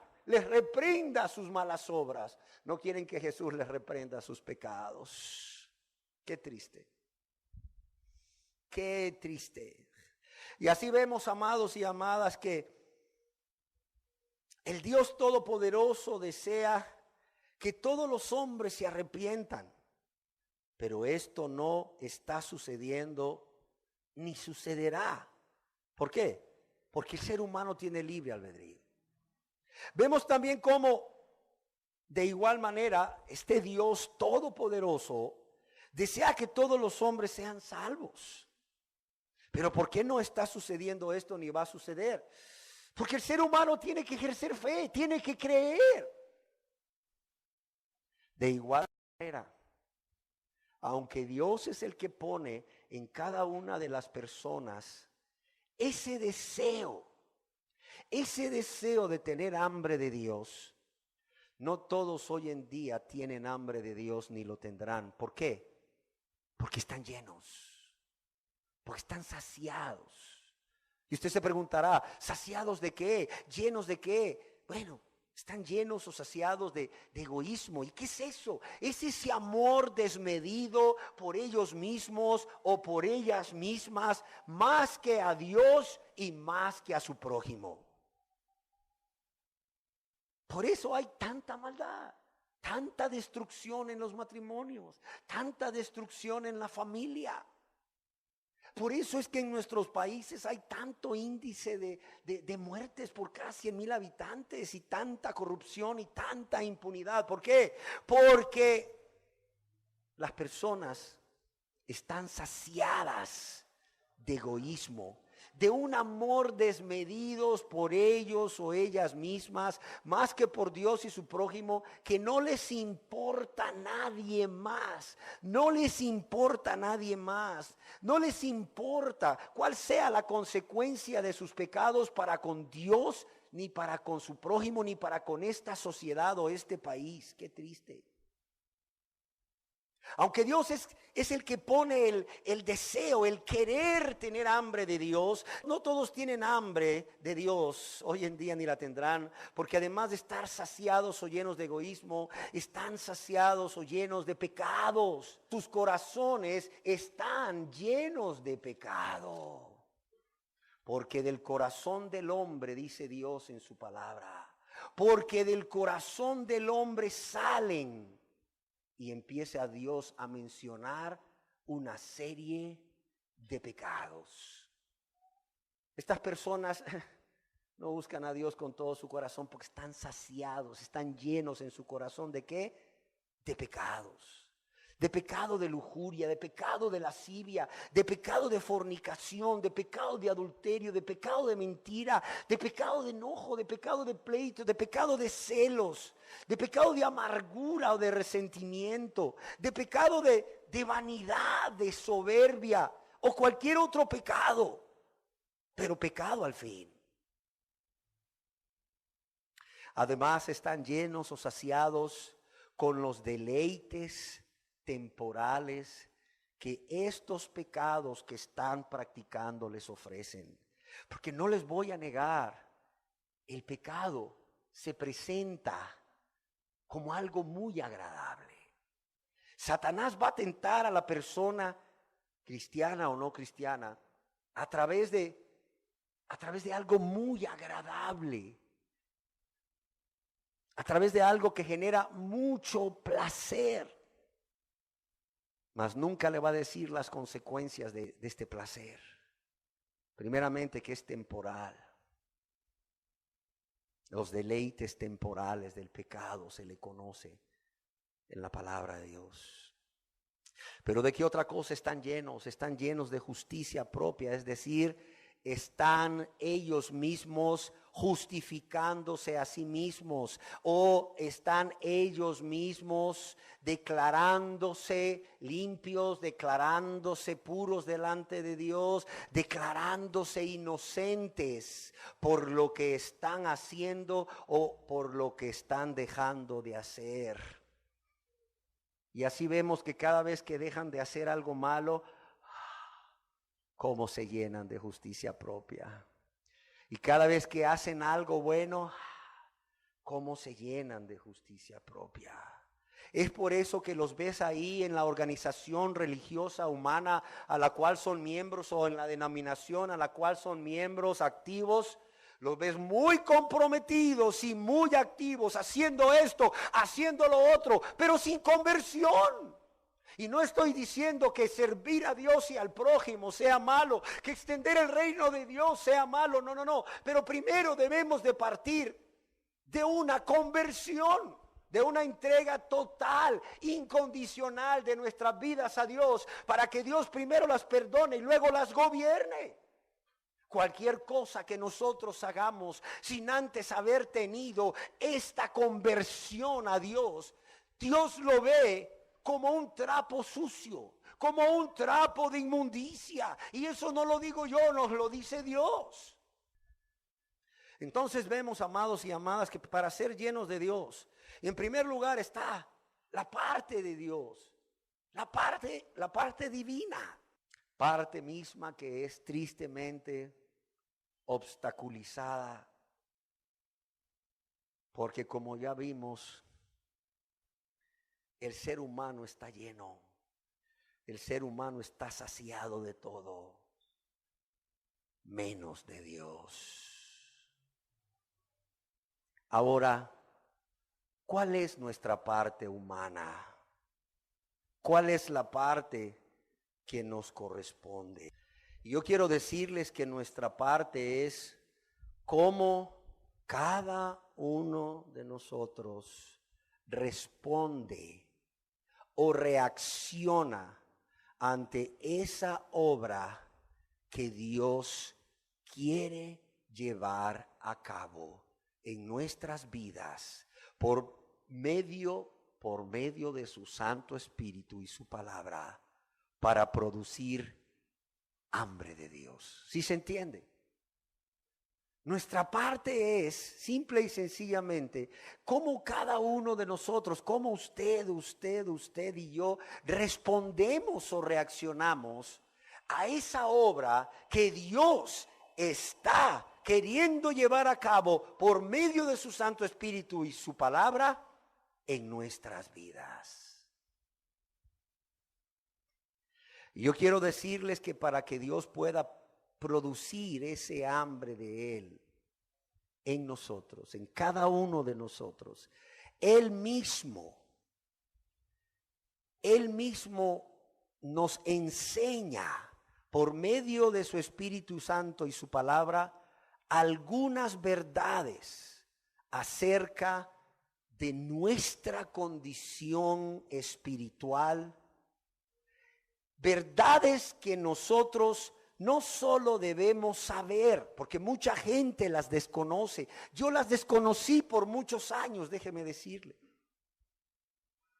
sus malas obras. No quieren que Jesús les reprenda sus pecados. Qué triste. Qué triste. Y así vemos, amados y amadas, que el Dios Todopoderoso desea que todos los hombres se arrepientan. Pero esto no está sucediendo ni sucederá. ¿Por qué? Porque el ser humano tiene libre albedrío. Vemos también cómo, de igual manera, este Dios Todopoderoso desea que todos los hombres sean salvos. Pero ¿por qué no está sucediendo esto ni va a suceder? Porque el ser humano tiene que ejercer fe, tiene que creer. De igual manera, aunque Dios es el que pone en cada una de las personas ese deseo de tener hambre de Dios, no todos hoy en día tienen hambre de Dios ni lo tendrán. ¿Por qué? Porque están llenos. Porque están saciados. Y usted se preguntará, ¿saciados de qué? ¿Llenos de qué? Bueno, están llenos o saciados de egoísmo. ¿Y qué es eso? Es ese amor desmedido por ellos mismos o por ellas mismas, más que a Dios y más que a su prójimo. Por eso hay tanta maldad, tanta destrucción en los matrimonios, tanta destrucción en la familia. Por eso es que en nuestros países hay tanto índice de muertes por cada 100,000 habitantes y tanta corrupción y tanta impunidad. ¿Por qué? Porque las personas están saciadas de egoísmo, de un amor desmedidos por ellos o ellas mismas, más que por Dios y su prójimo, que no les importa nadie más, no les importa nadie más, no les importa cuál sea la consecuencia de sus pecados para con Dios, ni para con su prójimo, ni para con esta sociedad o este país. Qué triste. Aunque Dios es el que pone el deseo, el querer tener hambre de Dios, no todos tienen hambre de Dios hoy en día ni la tendrán, porque además de estar saciados o llenos de egoísmo, están saciados o llenos de pecados. Sus corazones están llenos de pecado. Porque del corazón del hombre, dice Dios en su palabra, porque del corazón del hombre salen. Y empieza a Dios a mencionar una serie de pecados. Estas personas no buscan a Dios con todo su corazón porque están saciados, están llenos en su corazón ¿de qué? De pecados. De pecado de lujuria, de pecado de lascivia, de pecado de fornicación, de pecado de adulterio, de pecado de mentira, de pecado de enojo, de pecado de pleito, de pecado de celos, de pecado de amargura o de resentimiento, de pecado de vanidad, de soberbia o cualquier otro pecado, pero pecado al fin. Además están llenos o saciados con los deleites temporales que estos pecados que están practicando les ofrecen. Porque no les voy a negar, el pecado se presenta como algo muy agradable. Satanás va a tentar a la persona, cristiana o no cristiana, a través de algo muy agradable, a través de algo que genera mucho placer. mas nunca le va a decir las consecuencias de este placer. Primeramente, que es temporal. Los deleites temporales del pecado se le conoce en la palabra de Dios. Pero ¿de qué otra cosa están llenos? Están llenos de justicia propia, es decir, están ellos mismos justificándose a sí mismos, o están ellos mismos declarándose limpios, declarándose puros delante de Dios, declarándose inocentes por lo que están haciendo o por lo que están dejando de hacer. Y así vemos que cada vez que dejan de hacer algo malo, cómo se llenan de justicia propia. Y cada vez que hacen algo bueno, cómo se llenan de justicia propia. Es por eso que los ves ahí en la organización religiosa humana a la cual son miembros, o en la denominación a la cual son miembros activos. Los ves muy comprometidos y muy activos, haciendo esto, haciendo lo otro, pero sin conversión. Y no estoy diciendo que servir a Dios y al prójimo sea malo, que extender el reino de Dios sea malo, no. Pero primero debemos de partir de una conversión, de una entrega total, incondicional de nuestras vidas a Dios, para que Dios primero las perdone y luego las gobierne. Cualquier cosa que nosotros hagamos sin antes haber tenido esta conversión a Dios, Dios lo ve como un trapo sucio, como un trapo de inmundicia. Y eso no lo digo yo, nos lo dice Dios. Entonces vemos, amados y amadas, que para ser llenos de Dios, en primer lugar está la parte de Dios, la parte divina, parte misma que es tristemente obstaculizada, porque como ya vimos, el ser humano está lleno, el ser humano está saciado de todo, menos de Dios. Ahora, ¿cuál es nuestra parte humana? ¿Cuál es la parte que nos corresponde? Y yo quiero decirles que nuestra parte es cómo cada uno de nosotros responde o reacciona ante esa obra que Dios quiere llevar a cabo en nuestras vidas por medio de su Santo Espíritu y su palabra, para producir hambre de Dios. ¿Sí se entiende? Nuestra parte es simple y sencillamente cómo cada uno de nosotros, cómo usted y yo respondemos o reaccionamos a esa obra que Dios está queriendo llevar a cabo por medio de su Santo Espíritu y su palabra en nuestras vidas. Y yo quiero decirles que para que Dios pueda producir ese hambre de Él en nosotros, en cada uno de nosotros, Él mismo nos enseña por medio de su Espíritu Santo y su palabra algunas verdades acerca de nuestra condición espiritual. Verdades que nosotros no solo debemos saber, porque mucha gente las desconoce. Yo las desconocí por muchos años, déjeme decirle.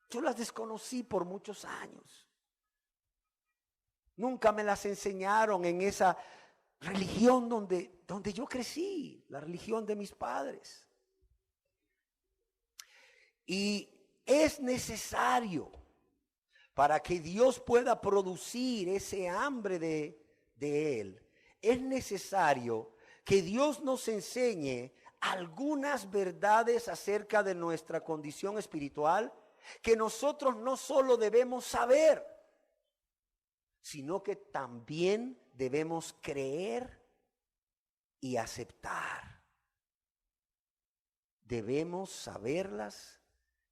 Yo las desconocí por muchos años. Nunca me las enseñaron en esa religión donde yo crecí, la religión de mis padres. Y es necesario, para que Dios pueda producir ese hambre de Él, es necesario que Dios nos enseñe algunas verdades acerca de nuestra condición espiritual que nosotros no solo debemos saber, sino que también debemos creer y aceptar. Debemos saberlas,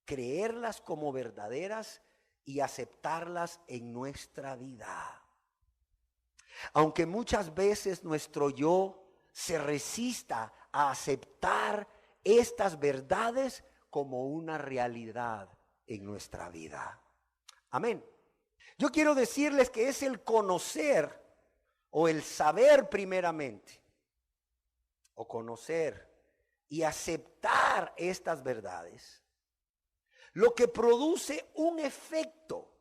creerlas como verdaderas y aceptarlas en nuestra vida. Aunque muchas veces nuestro yo se resista a aceptar estas verdades como una realidad en nuestra vida. Amén. Yo quiero decirles que es el conocer o el saber primeramente, o conocer y aceptar estas verdades, lo que produce un efecto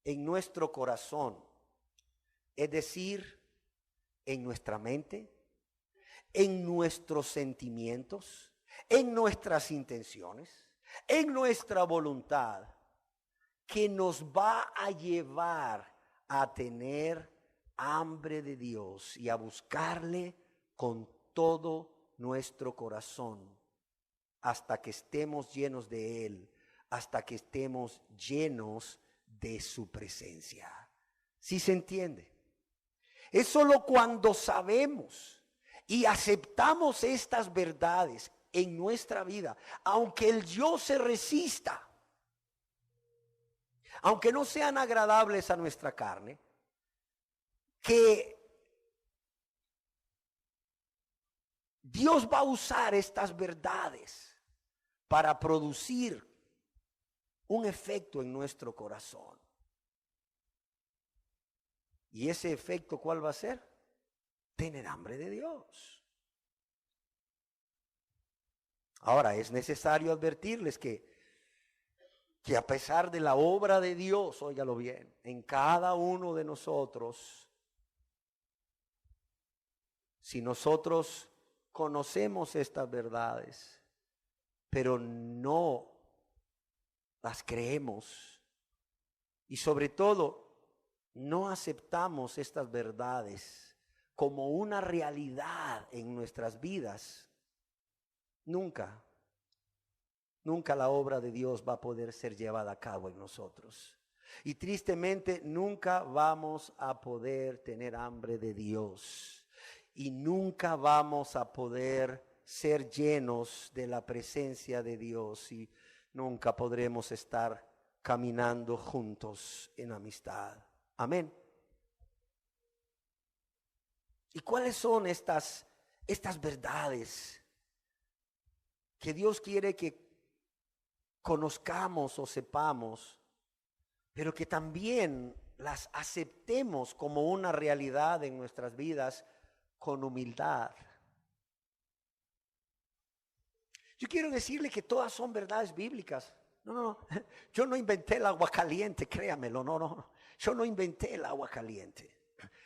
en nuestro corazón, es decir, en nuestra mente, en nuestros sentimientos, en nuestras intenciones, en nuestra voluntad, que nos va a llevar a tener hambre de Dios y a buscarle con todo nuestro corazón hasta que estemos llenos de Él, hasta que estemos llenos de su presencia. ¿Sí se entiende? Es solo cuando sabemos y aceptamos estas verdades en nuestra vida, aunque el yo se resista, aunque no sean agradables a nuestra carne, que Dios va a usar estas verdades para producir un efecto en nuestro corazón. ¿Y ese efecto cuál va a ser? Tener hambre de Dios. Ahora, es necesario advertirles que a pesar de la obra de Dios, óigalo bien, en cada uno de nosotros, si nosotros conocemos estas verdades, pero no las creemos y sobre todo no aceptamos estas verdades como una realidad en nuestras vidas, nunca la obra de Dios va a poder ser llevada a cabo en nosotros. Y tristemente nunca vamos a poder tener hambre de Dios. Y nunca vamos a poder ser llenos de la presencia de Dios. Y nunca podremos estar caminando juntos en amistad. Amén. ¿Y cuáles son estas verdades que Dios quiere que conozcamos o sepamos, pero que también las aceptemos como una realidad en nuestras vidas con humildad? Yo quiero decirle que todas son verdades bíblicas. No. Yo no inventé el agua caliente, créamelo, no. Yo no inventé el agua caliente.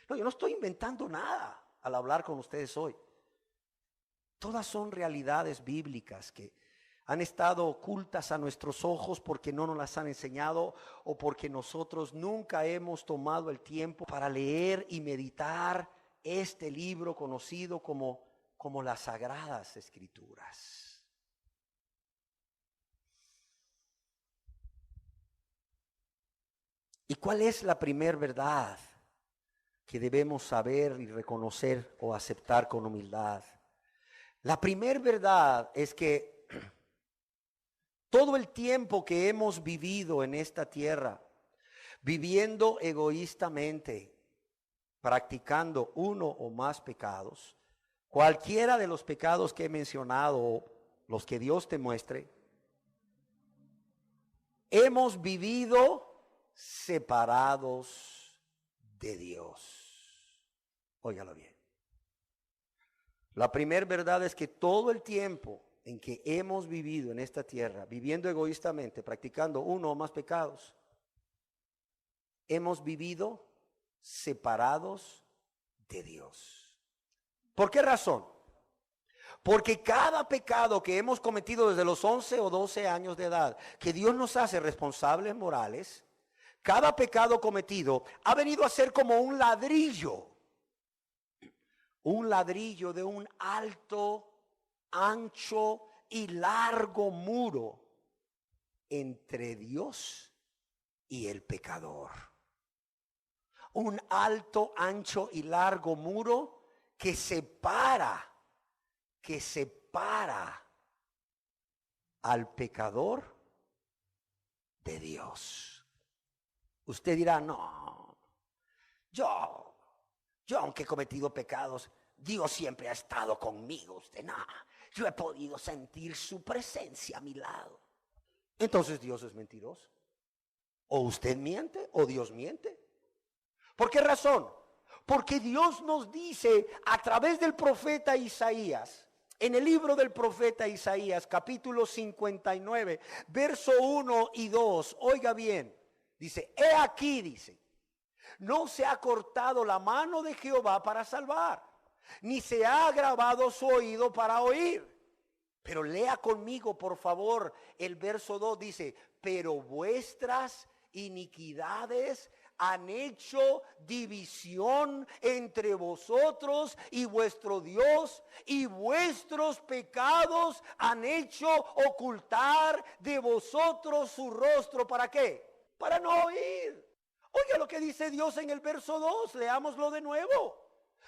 No, yo no estoy inventando nada al hablar con ustedes hoy. Todas son realidades bíblicas que han estado ocultas a nuestros ojos porque no nos las han enseñado o porque nosotros nunca hemos tomado el tiempo para leer y meditar este libro conocido como las Sagradas Escrituras. ¿Y cuál es la primer verdad que debemos saber y reconocer o aceptar con humildad? La primer verdad es que todo el tiempo que hemos vivido en esta tierra, viviendo egoístamente, practicando uno o más pecados, cualquiera de los pecados que he mencionado, los que Dios te muestre, hemos vivido separados de Dios. Óigalo bien. La primera verdad es que todo el tiempo en que hemos vivido en esta tierra, viviendo egoístamente, practicando uno o más pecados, hemos vivido separados de Dios. ¿Por qué razón? Porque cada pecado que hemos cometido desde los 11 o 12 años de edad, que Dios nos hace responsables morales, cada pecado cometido ha venido a ser como un ladrillo de un alto, ancho y largo muro entre Dios y el pecador. Un alto, ancho y largo muro que separa al pecador de Dios. Usted dirá, no, yo aunque he cometido pecados, Dios siempre ha estado conmigo. Usted, no, yo he podido sentir su presencia a mi lado. Entonces Dios es mentiroso. O usted miente o Dios miente. ¿Por qué razón? Porque Dios nos dice a través del profeta Isaías, en el libro del profeta Isaías, capítulo 59, verso 1 y 2, oiga bien, dice, he aquí, dice, no se ha cortado la mano de Jehová para salvar, ni se ha agravado su oído para oír. Pero lea conmigo, por favor, el verso 2 dice, pero vuestras iniquidades han hecho división entre vosotros y vuestro Dios, y vuestros pecados han hecho ocultar de vosotros su rostro. ¿Para qué? Para no oír. Oiga lo que dice Dios en el verso 2, leámoslo de nuevo.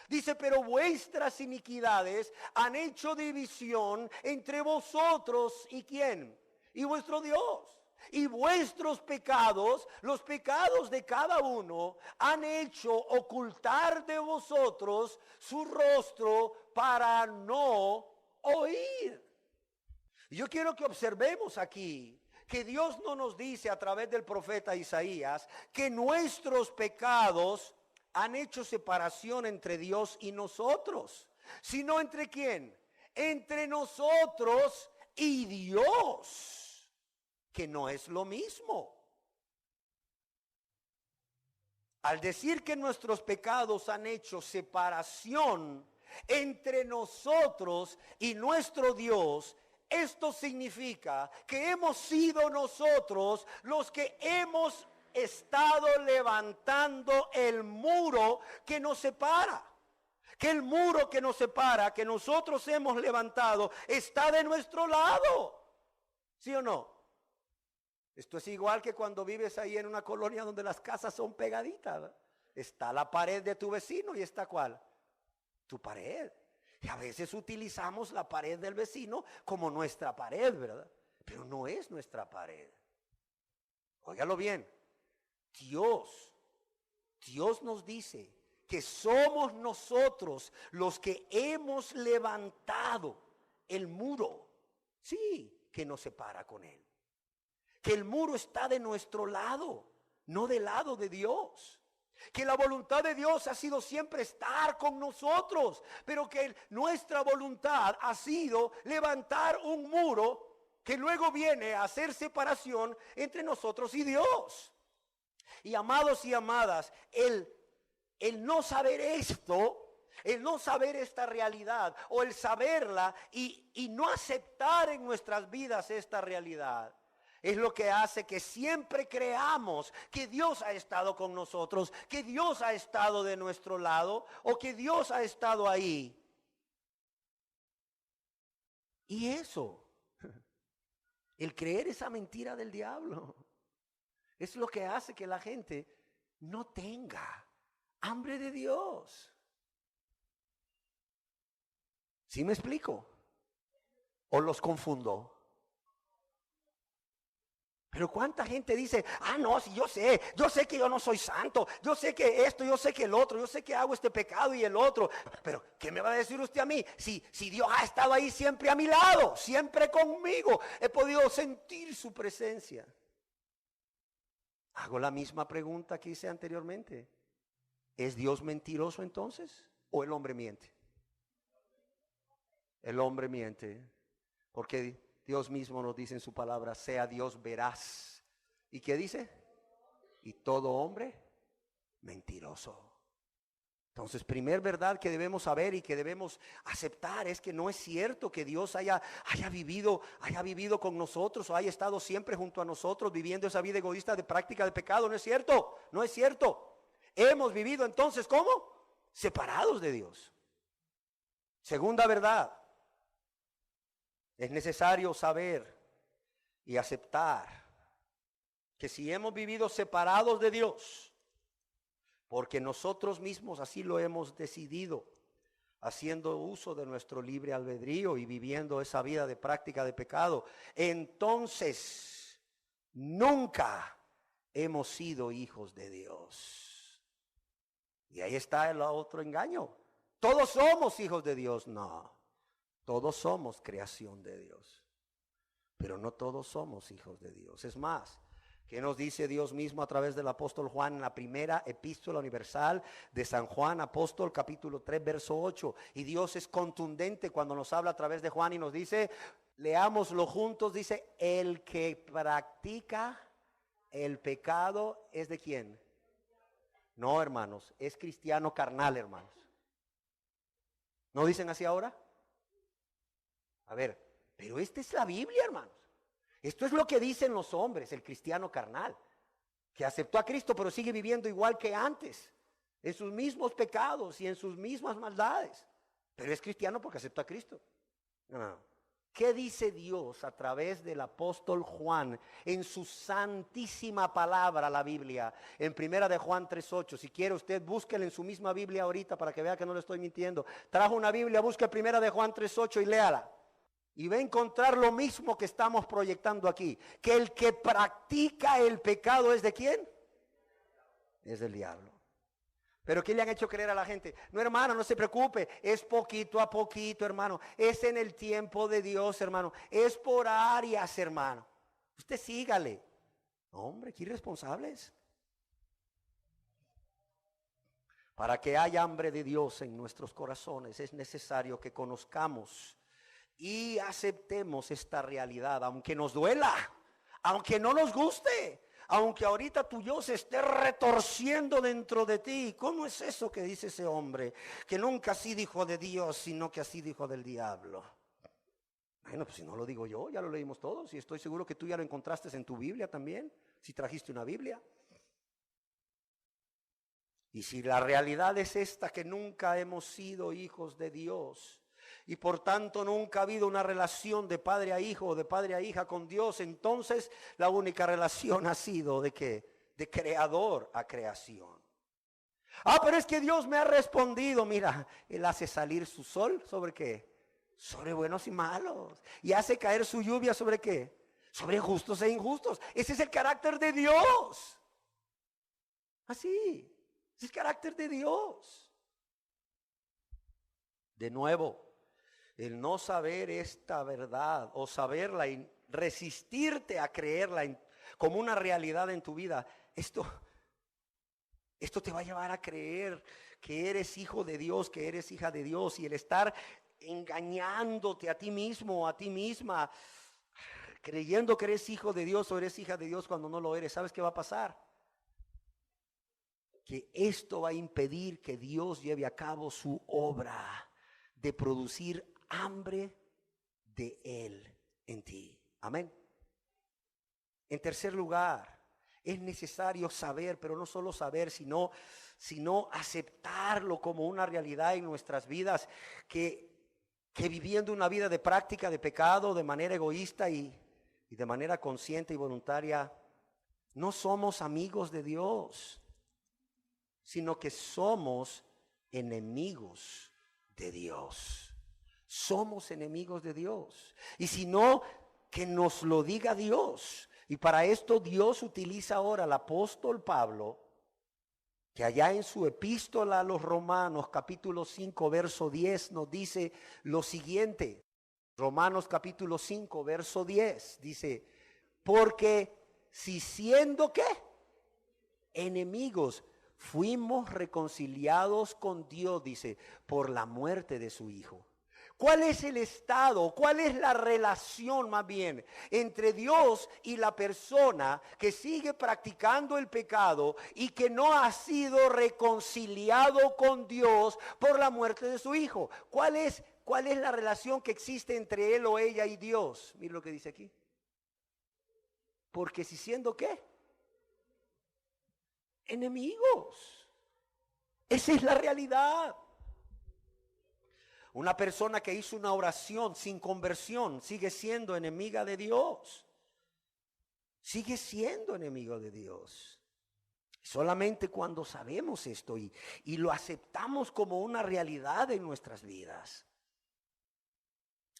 Dice, pero vuestras iniquidades han hecho división entre vosotros y ¿quién? Y vuestro Dios. Y vuestros pecados, los pecados de cada uno, han hecho ocultar de vosotros su rostro para no oír. Yo quiero que observemos aquí que Dios no nos dice a través del profeta Isaías que nuestros pecados han hecho separación entre Dios y nosotros, sino entre ¿quién? Entre nosotros y Dios, que no es lo mismo. Al decir que nuestros pecados han hecho separación entre nosotros y nuestro Dios, esto significa que hemos sido nosotros los que hemos estado levantando el muro que nos separa. Que el muro que nos separa, que nosotros hemos levantado, está de nuestro lado. ¿Sí o no? Esto es igual que cuando vives ahí en una colonia donde las casas son pegaditas, ¿verdad? Está la pared de tu vecino y está ¿cuál? Tu pared. Y a veces utilizamos la pared del vecino como nuestra pared, ¿verdad? Pero no es nuestra pared. Óigalo bien. Dios nos dice que somos nosotros los que hemos levantado el muro, sí, que nos separa con Él. Que el muro está de nuestro lado, no del lado de Dios. Que la voluntad de Dios ha sido siempre estar con nosotros, pero que nuestra voluntad ha sido levantar un muro que luego viene a hacer separación entre nosotros y Dios. Y amados y amadas, el no saber esto, el no saber esta realidad o el saberla y no aceptar en nuestras vidas esta realidad, es lo que hace que siempre creamos que Dios ha estado con nosotros, que Dios ha estado de nuestro lado o que Dios ha estado ahí. Y eso, el creer esa mentira del diablo, es lo que hace que la gente no tenga hambre de Dios. ¿Sí me explico? ¿O los confundo? Pero cuánta gente dice, no, si yo sé que yo no soy santo, yo sé que esto, yo sé que el otro, yo sé que hago este pecado y el otro. Pero ¿qué me va a decir usted a mí? Si Dios ha estado ahí siempre a mi lado, siempre conmigo, he podido sentir su presencia. Hago la misma pregunta que hice anteriormente. ¿Es Dios mentiroso entonces? ¿O el hombre miente? El hombre miente. Porque Dios mismo nos dice en su palabra, sea Dios veraz. ¿Y qué dice? Y todo hombre mentiroso. Entonces, primer verdad que debemos saber y que debemos aceptar es que no es cierto que Dios haya vivido con nosotros o haya estado siempre junto a nosotros viviendo esa vida egoísta de práctica de pecado. No es cierto, no es cierto. Hemos vivido entonces, ¿cómo? Separados de Dios. Segunda verdad, es necesario saber y aceptar que si hemos vivido separados de Dios, porque nosotros mismos así lo hemos decidido, haciendo uso de nuestro libre albedrío y viviendo esa vida de práctica de pecado, entonces nunca hemos sido hijos de Dios. Y ahí está el otro engaño. Todos somos hijos de Dios. No, todos somos creación de Dios, pero no todos somos hijos de Dios. Es más, ¿qué nos dice Dios mismo a través del apóstol Juan en la primera epístola universal de San Juan, apóstol, capítulo 3, verso 8? Y Dios es contundente cuando nos habla a través de Juan y nos dice, leámoslo juntos, dice, el que practica el pecado es ¿de quién? No, hermanos, es cristiano carnal, hermanos. ¿No dicen así ahora? A ver, pero esta es la Biblia, hermanos. Esto es lo que dicen los hombres, el cristiano carnal, que aceptó a Cristo pero sigue viviendo igual que antes, en sus mismos pecados y en sus mismas maldades. Pero es cristiano porque aceptó a Cristo. No. ¿Qué dice Dios a través del apóstol Juan en su santísima palabra, la Biblia? En primera de Juan 3:8. Si quiere usted, búsquela en su misma Biblia ahorita para que vea que no le estoy mintiendo. Trajo una Biblia, busque primera de Juan 3:8 y léala. Y va a encontrar lo mismo que estamos proyectando aquí. Que el que practica el pecado es ¿de quién? Es del diablo. Pero ¿qué le han hecho creer a la gente? No, hermano, no se preocupe, es poquito a poquito, hermano. Es en el tiempo de Dios, hermano. Es por áreas, hermano. Usted sígale. No, hombre, qué irresponsables. Para que haya hambre de Dios en nuestros corazones es necesario que conozcamos y aceptemos esta realidad, aunque nos duela, aunque no nos guste. Aunque ahorita tu yo se esté retorciendo dentro de ti. ¿Cómo es eso que dice ese hombre? Que nunca ha sido hijo de Dios, sino que ha sido hijo del diablo. Bueno, pues si no lo digo yo, ya lo leímos todos. Y estoy seguro que tú ya lo encontraste en tu Biblia también, si trajiste una Biblia. Y si la realidad es esta, que nunca hemos sido hijos de Dios, y por tanto nunca ha habido una relación de padre a hijo o de padre a hija con Dios, entonces la única relación ha sido ¿de qué? De creador a creación. Ah, pero es que Dios me ha respondido. Mira, Él hace salir su sol ¿sobre qué? Sobre buenos y malos. Y hace caer su lluvia ¿sobre qué? Sobre justos e injustos. Ese es el carácter de Dios. Así, es el carácter de Dios. De nuevo, el no saber esta verdad o saberla y resistirte a creerla como una realidad en tu vida, esto te va a llevar a creer que eres hijo de Dios, que eres hija de Dios, y el estar engañándote a ti mismo o a ti misma, creyendo que eres hijo de Dios o eres hija de Dios cuando no lo eres. ¿Sabes qué va a pasar? Que esto va a impedir que Dios lleve a cabo su obra de producir hambre de Él en ti. Amén. En tercer lugar, es necesario saber, pero no solo saber, sino aceptarlo como una realidad en nuestras vidas, que viviendo una vida de práctica de pecado de manera egoísta y de manera consciente y voluntaria, no somos amigos de Dios, sino que somos enemigos de Dios. Somos enemigos de Dios. Y si no, que nos lo diga Dios. Y para esto Dios utiliza ahora al apóstol Pablo, que allá en su epístola a los Romanos, capítulo 5, verso 10, nos dice lo siguiente. Romanos capítulo 5, verso 10, dice, porque si siendo ¿qué? Enemigos, fuimos reconciliados con Dios, dice, por la muerte de su Hijo. ¿Cuál es el estado? ¿Cuál es la relación más bien entre Dios y la persona que sigue practicando el pecado y que no ha sido reconciliado con Dios por la muerte de su Hijo? ¿Cuál es la relación que existe entre él o ella y Dios? Mira lo que dice aquí. Porque si siendo ¿qué? Enemigos. Esa es la realidad. Una persona que hizo una oración sin conversión sigue siendo enemiga de Dios. Sigue siendo enemigo de Dios. Solamente cuando sabemos esto y lo aceptamos como una realidad en nuestras vidas.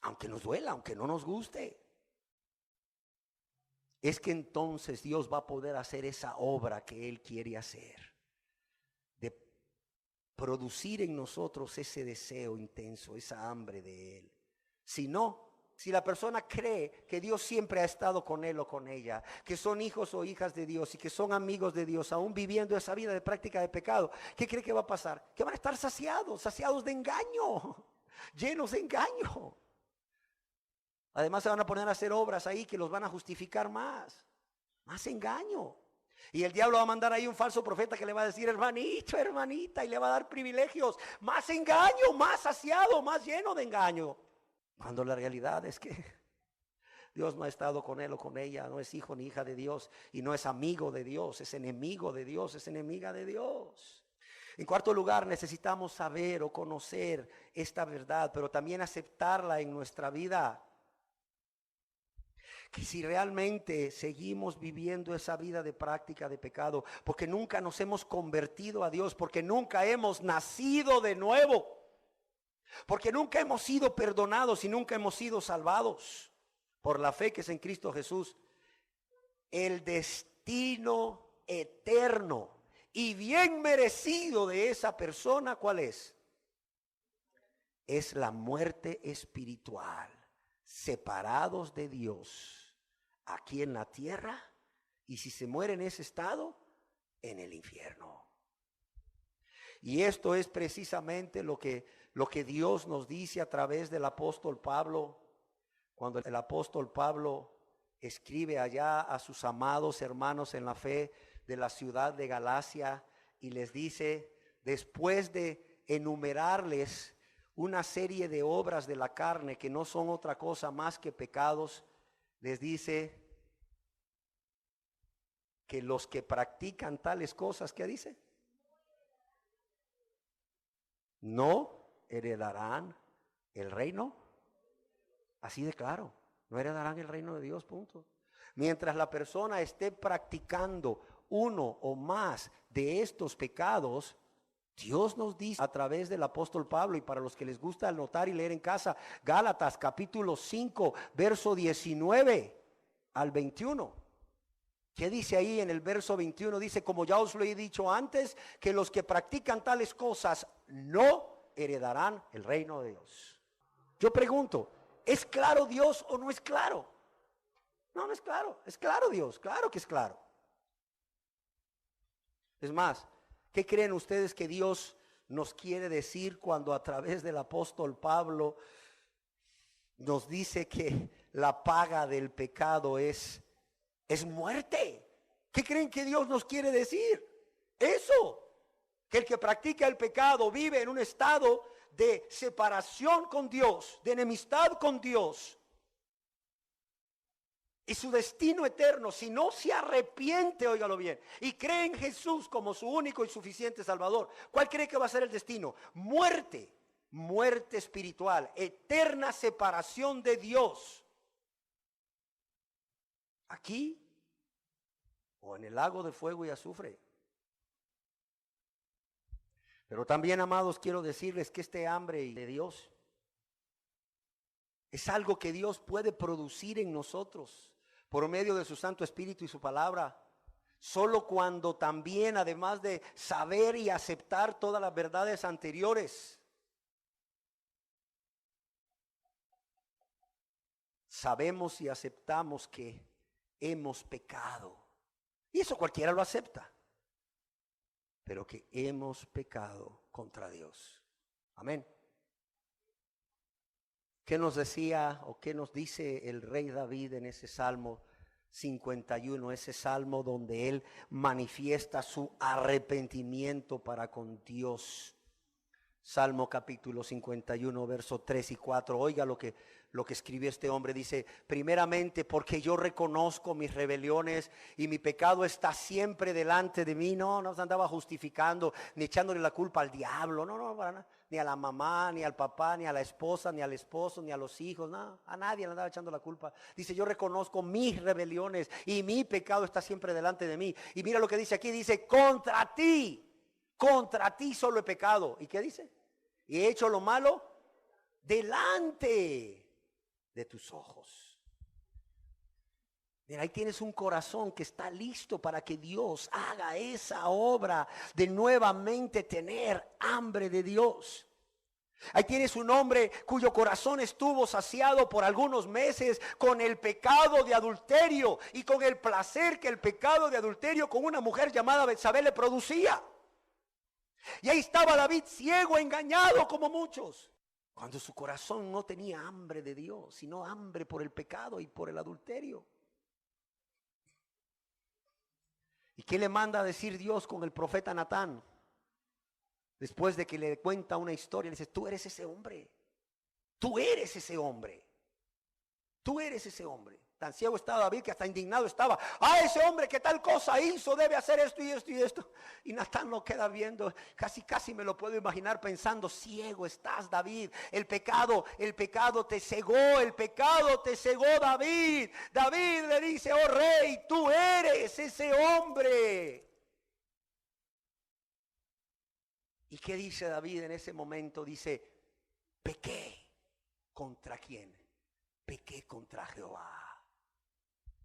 Aunque nos duela, aunque no nos guste. es que entonces Dios va a poder hacer esa obra que Él quiere hacer, de producir en nosotros ese deseo intenso, esa hambre de Él. Si no, si la persona cree que Dios siempre ha estado con él o con ella, que son hijos o hijas de Dios y que son amigos de Dios, aún viviendo esa vida de práctica de pecado, ¿qué cree que va a pasar? Que van a estar saciados de engaño, llenos de engaño. Además se van a poner a hacer obras ahí que los van a justificar más engaño. Y el diablo va a mandar ahí un falso profeta que le va a decir, hermanito, hermanita, y le va a dar privilegios, más engaño, más saciado, más lleno de engaño. Cuando la realidad es que Dios no ha estado con él o con ella, no es hijo ni hija de Dios, y no es amigo de Dios, es enemigo de Dios, es enemiga de Dios. En cuarto lugar, necesitamos saber o conocer esta verdad, pero también aceptarla en nuestra vida. Que si realmente seguimos viviendo esa vida de práctica de pecado, porque nunca nos hemos convertido a Dios, porque nunca hemos nacido de nuevo, porque nunca hemos sido perdonados y nunca hemos sido salvados por la fe que es en Cristo Jesús, el destino eterno y bien merecido de esa persona, ¿cuál es? Es la muerte espiritual, separados de Dios aquí en la tierra, y si se muere en ese estado, en el infierno. Y esto es precisamente lo que Dios nos dice a través del apóstol Pablo, cuando el apóstol Pablo escribe allá a sus amados hermanos en la fe de la ciudad de Galacia y les dice, después de enumerarles una serie de obras de la carne que no son otra cosa más que pecados, les dice que los que practican tales cosas, ¿qué dice? No heredarán el reino. Así de claro, no heredarán el reino de Dios, punto. Mientras la persona esté practicando uno o más de estos pecados, Dios nos dice a través del apóstol Pablo, y para los que les gusta anotar y leer en casa, Gálatas capítulo 5, verso 19 al 21. ¿Qué dice ahí en el verso 21? Dice, como ya os lo he dicho antes, que los que practican tales cosas no heredarán el reino de Dios. Yo pregunto, ¿es claro Dios o no es claro? No, no es claro. Es claro Dios, claro que es claro. Es más, ¿qué creen ustedes que Dios nos quiere decir cuando a través del apóstol Pablo nos dice que la paga del pecado es muerte? ¿Qué creen que Dios nos quiere decir? Eso, que el que practica el pecado vive en un estado de separación con Dios, de enemistad con Dios. Y su destino eterno, si no se arrepiente, óigalo bien, y cree en Jesús como su único y suficiente Salvador, ¿cuál cree que va a ser el destino? Muerte, muerte espiritual, eterna separación de Dios. Aquí o en el lago de fuego y azufre. Pero también, amados, quiero decirles que este hambre de Dios es algo que Dios puede producir en nosotros por medio de su Santo Espíritu y su palabra. Solo cuando también, además de saber y aceptar todas las verdades anteriores, sabemos y aceptamos que hemos pecado. Y eso cualquiera lo acepta. Pero que hemos pecado contra Dios. Amén. ¿Qué nos decía o qué nos dice el rey David en ese Salmo 51? Ese salmo donde él manifiesta su arrepentimiento para con Dios. Salmo capítulo 51, verso 3 y 4. Oiga lo que escribió este hombre. Dice, primeramente porque yo reconozco mis rebeliones y mi pecado está siempre delante de mí. No se andaba justificando, ni echándole la culpa al diablo. No, para nada. Ni a la mamá, ni al papá, ni a la esposa, ni al esposo, ni a los hijos. No, a nadie le andaba echando la culpa. Dice, yo reconozco mis rebeliones y mi pecado está siempre delante de mí. Y mira lo que dice aquí. Dice, contra ti solo he pecado. ¿Y qué dice? Y he hecho lo malo delante de tus ojos. Mira, ahí tienes un corazón que está listo para que Dios haga esa obra de nuevamente tener hambre de Dios. Ahí tienes un hombre cuyo corazón estuvo saciado por algunos meses con el pecado de adulterio y con el placer que el pecado de adulterio con una mujer llamada Betsabé le producía. Y ahí estaba David ciego, engañado como muchos, cuando su corazón no tenía hambre de Dios, sino hambre por el pecado y por el adulterio. ¿Y qué le manda a decir Dios con el profeta Natán? Después de que le cuenta una historia, le dice: tú eres ese hombre. Tú eres ese hombre. Tú eres ese hombre. Tan ciego estaba David que hasta indignado estaba. Ese hombre que tal cosa hizo, debe hacer esto y esto y esto. Y Natán lo queda viendo. Casi me lo puedo imaginar pensando: ciego estás, David. El pecado te cegó. El pecado te cegó, David. David le dice: oh rey, tú eres ese hombre. ¿Y qué dice David en ese momento? Dice: pequé. ¿Contra quién? Pequé contra Jehová.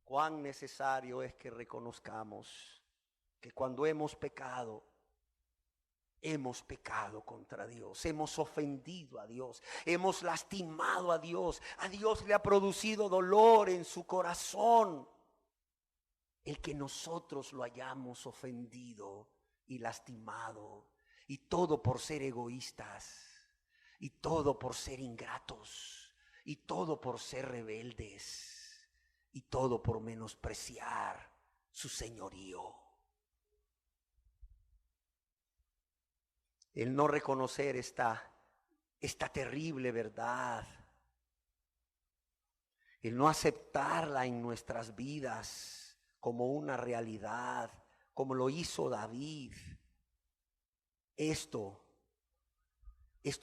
Cuán necesario es que reconozcamos que cuando hemos pecado contra Dios, hemos ofendido a Dios, hemos lastimado a Dios le ha producido dolor en su corazón el que nosotros lo hayamos ofendido y lastimado, y todo por ser egoístas, y todo por ser ingratos, y todo por ser rebeldes, y todo por menospreciar su señorío. El no reconocer esta terrible verdad, el no aceptarla en nuestras vidas como una realidad, como lo hizo David, esto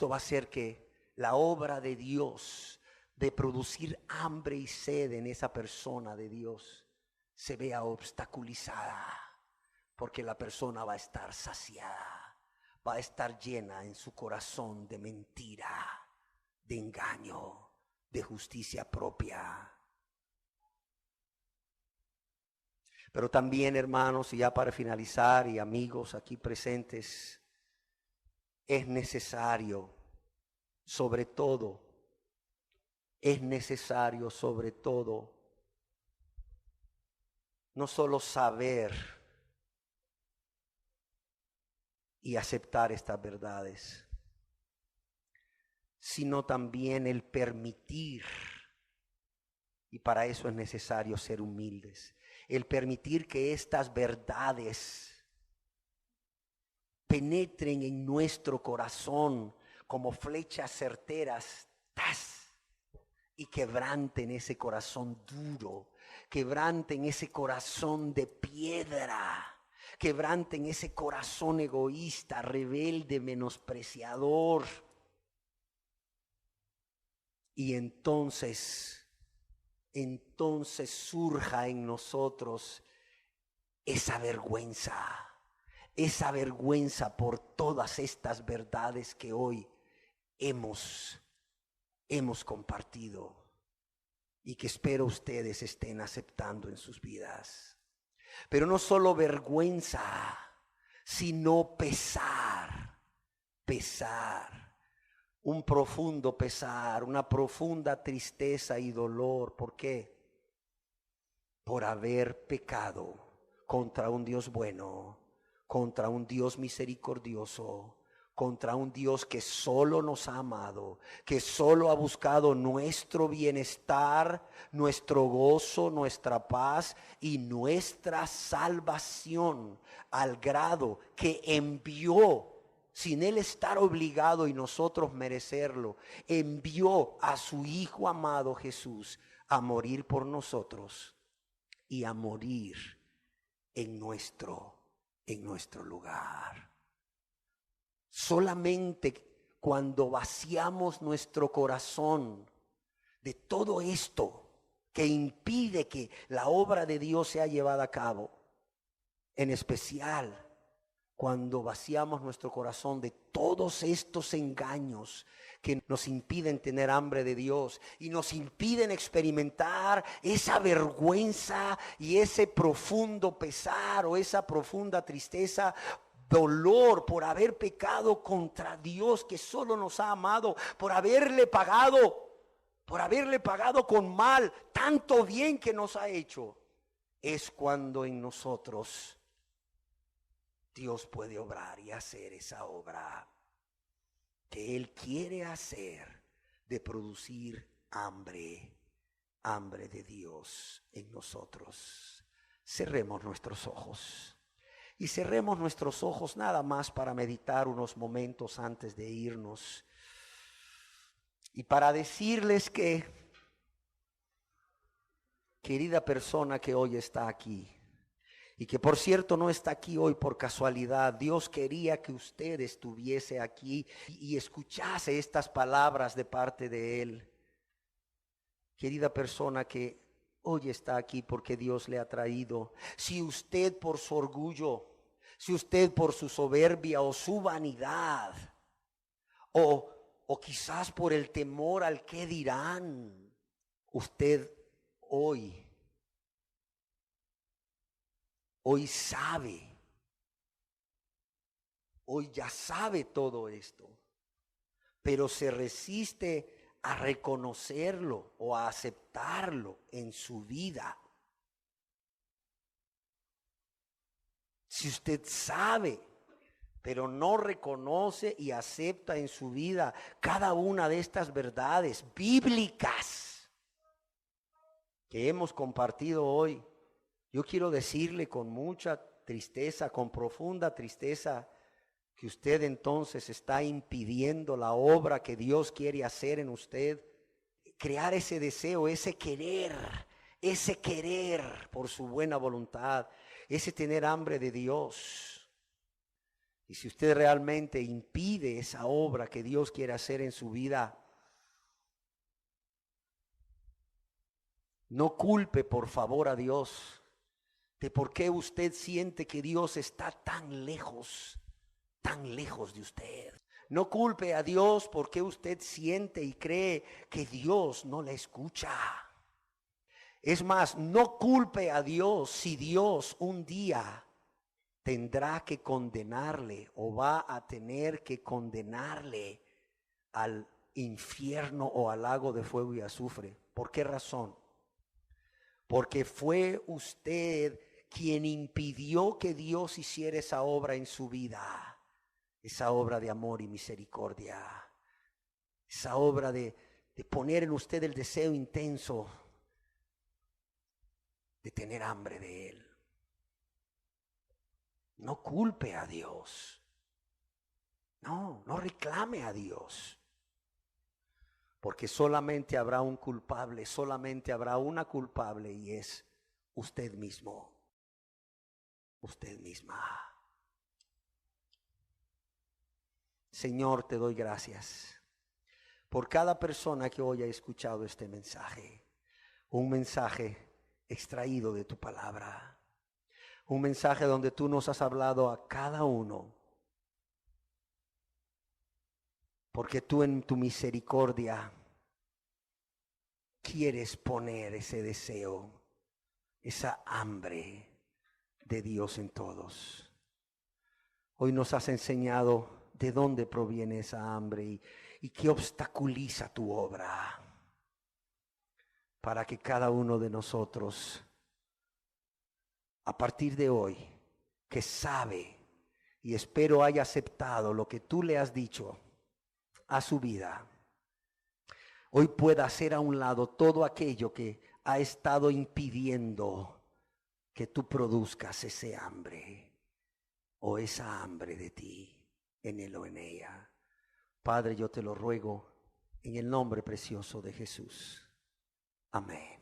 va a hacer que la obra de Dios de producir hambre y sed en esa persona de Dios se vea obstaculizada, porque la persona va a estar saciada, va a estar llena en su corazón de mentira, de engaño, de justicia propia. Pero también, hermanos, y ya para finalizar, y amigos aquí presentes, es necesario, sobre todo, no solo saber y aceptar estas verdades, sino también el permitir, y para eso es necesario ser humildes, el permitir que estas verdades penetren en nuestro corazón como flechas certeras, ¡tas!, y quebranten ese corazón duro, quebranten ese corazón de piedra, quebranten ese corazón egoísta, rebelde, menospreciador. Y entonces surja en nosotros esa vergüenza por todas estas verdades que hoy hemos compartido y que espero ustedes estén aceptando en sus vidas. Pero no solo vergüenza, sino pesar, un profundo pesar, una profunda tristeza y dolor. ¿Por qué? Por haber pecado contra un Dios bueno, contra un Dios misericordioso, contra un Dios que solo nos ha amado, que solo ha buscado nuestro bienestar, nuestro gozo, nuestra paz y nuestra salvación, al grado que envió, sin Él estar obligado y nosotros merecerlo, envió a su Hijo amado Jesús a morir por nosotros y a morir en nuestro lugar. Solamente cuando vaciamos nuestro corazón de todo esto que impide que la obra de Dios sea llevada a cabo, en especial cuando vaciamos nuestro corazón de todos estos engaños que nos impiden tener hambre de Dios y nos impiden experimentar esa vergüenza y ese profundo pesar o esa profunda tristeza, dolor por haber pecado contra Dios que solo nos ha amado, por haberle pagado con mal tanto bien que nos ha hecho. Es cuando en nosotros Dios puede obrar y hacer esa obra que Él quiere hacer, de producir hambre de Dios en nosotros. Cerremos nuestros ojos. Y cerremos nuestros ojos nada más para meditar unos momentos antes de irnos. Y para decirles que, querida persona que hoy está aquí, y que por cierto no está aquí hoy por casualidad, Dios quería que usted estuviese aquí y escuchase estas palabras de parte de Él. Querida persona que hoy está aquí porque Dios le ha traído. Si usted por su orgullo, si usted por su soberbia o su vanidad, o quizás por el temor al que dirán, usted hoy sabe, hoy ya sabe todo esto, pero se resiste a reconocerlo o a aceptarlo en su vida. Si usted sabe, pero no reconoce y acepta en su vida cada una de estas verdades bíblicas que hemos compartido hoy, yo quiero decirle con mucha tristeza, con profunda tristeza, que usted entonces está impidiendo la obra que Dios quiere hacer en usted, crear ese deseo, ese querer por su buena voluntad, ese tener hambre de Dios. Y si usted realmente impide esa obra que Dios quiere hacer en su vida, no culpe por favor a Dios de por qué usted siente que Dios está tan lejos de usted. No culpe a Dios porque usted siente y cree que Dios no le escucha. Es más, no culpe a Dios si Dios un día tendrá que condenarle o va a tener que condenarle al infierno o al lago de fuego y azufre. ¿Por qué razón? Porque fue usted quien impidió que Dios hiciera esa obra en su vida, esa obra de amor y misericordia, esa obra de poner en usted el deseo intenso de tener hambre de Él. No culpe a Dios, no reclame a Dios, porque solamente habrá un culpable, solamente habrá una culpable y es usted mismo, usted misma. Señor, te doy gracias por cada persona que hoy ha escuchado este mensaje, un mensaje extraído de tu palabra, un mensaje donde tú nos has hablado a cada uno, porque tú en tu misericordia quieres poner ese deseo, esa hambre de Dios en todos. Hoy nos has enseñado de dónde proviene esa hambre y qué obstaculiza tu obra, para que cada uno de nosotros, a partir de hoy, que sabe y espero haya aceptado lo que tú le has dicho a su vida, hoy pueda hacer a un lado todo aquello que ha estado impidiendo que tú produzcas ese hambre o esa hambre de ti en él o en ella. Padre, yo te lo ruego en el nombre precioso de Jesús. Amén.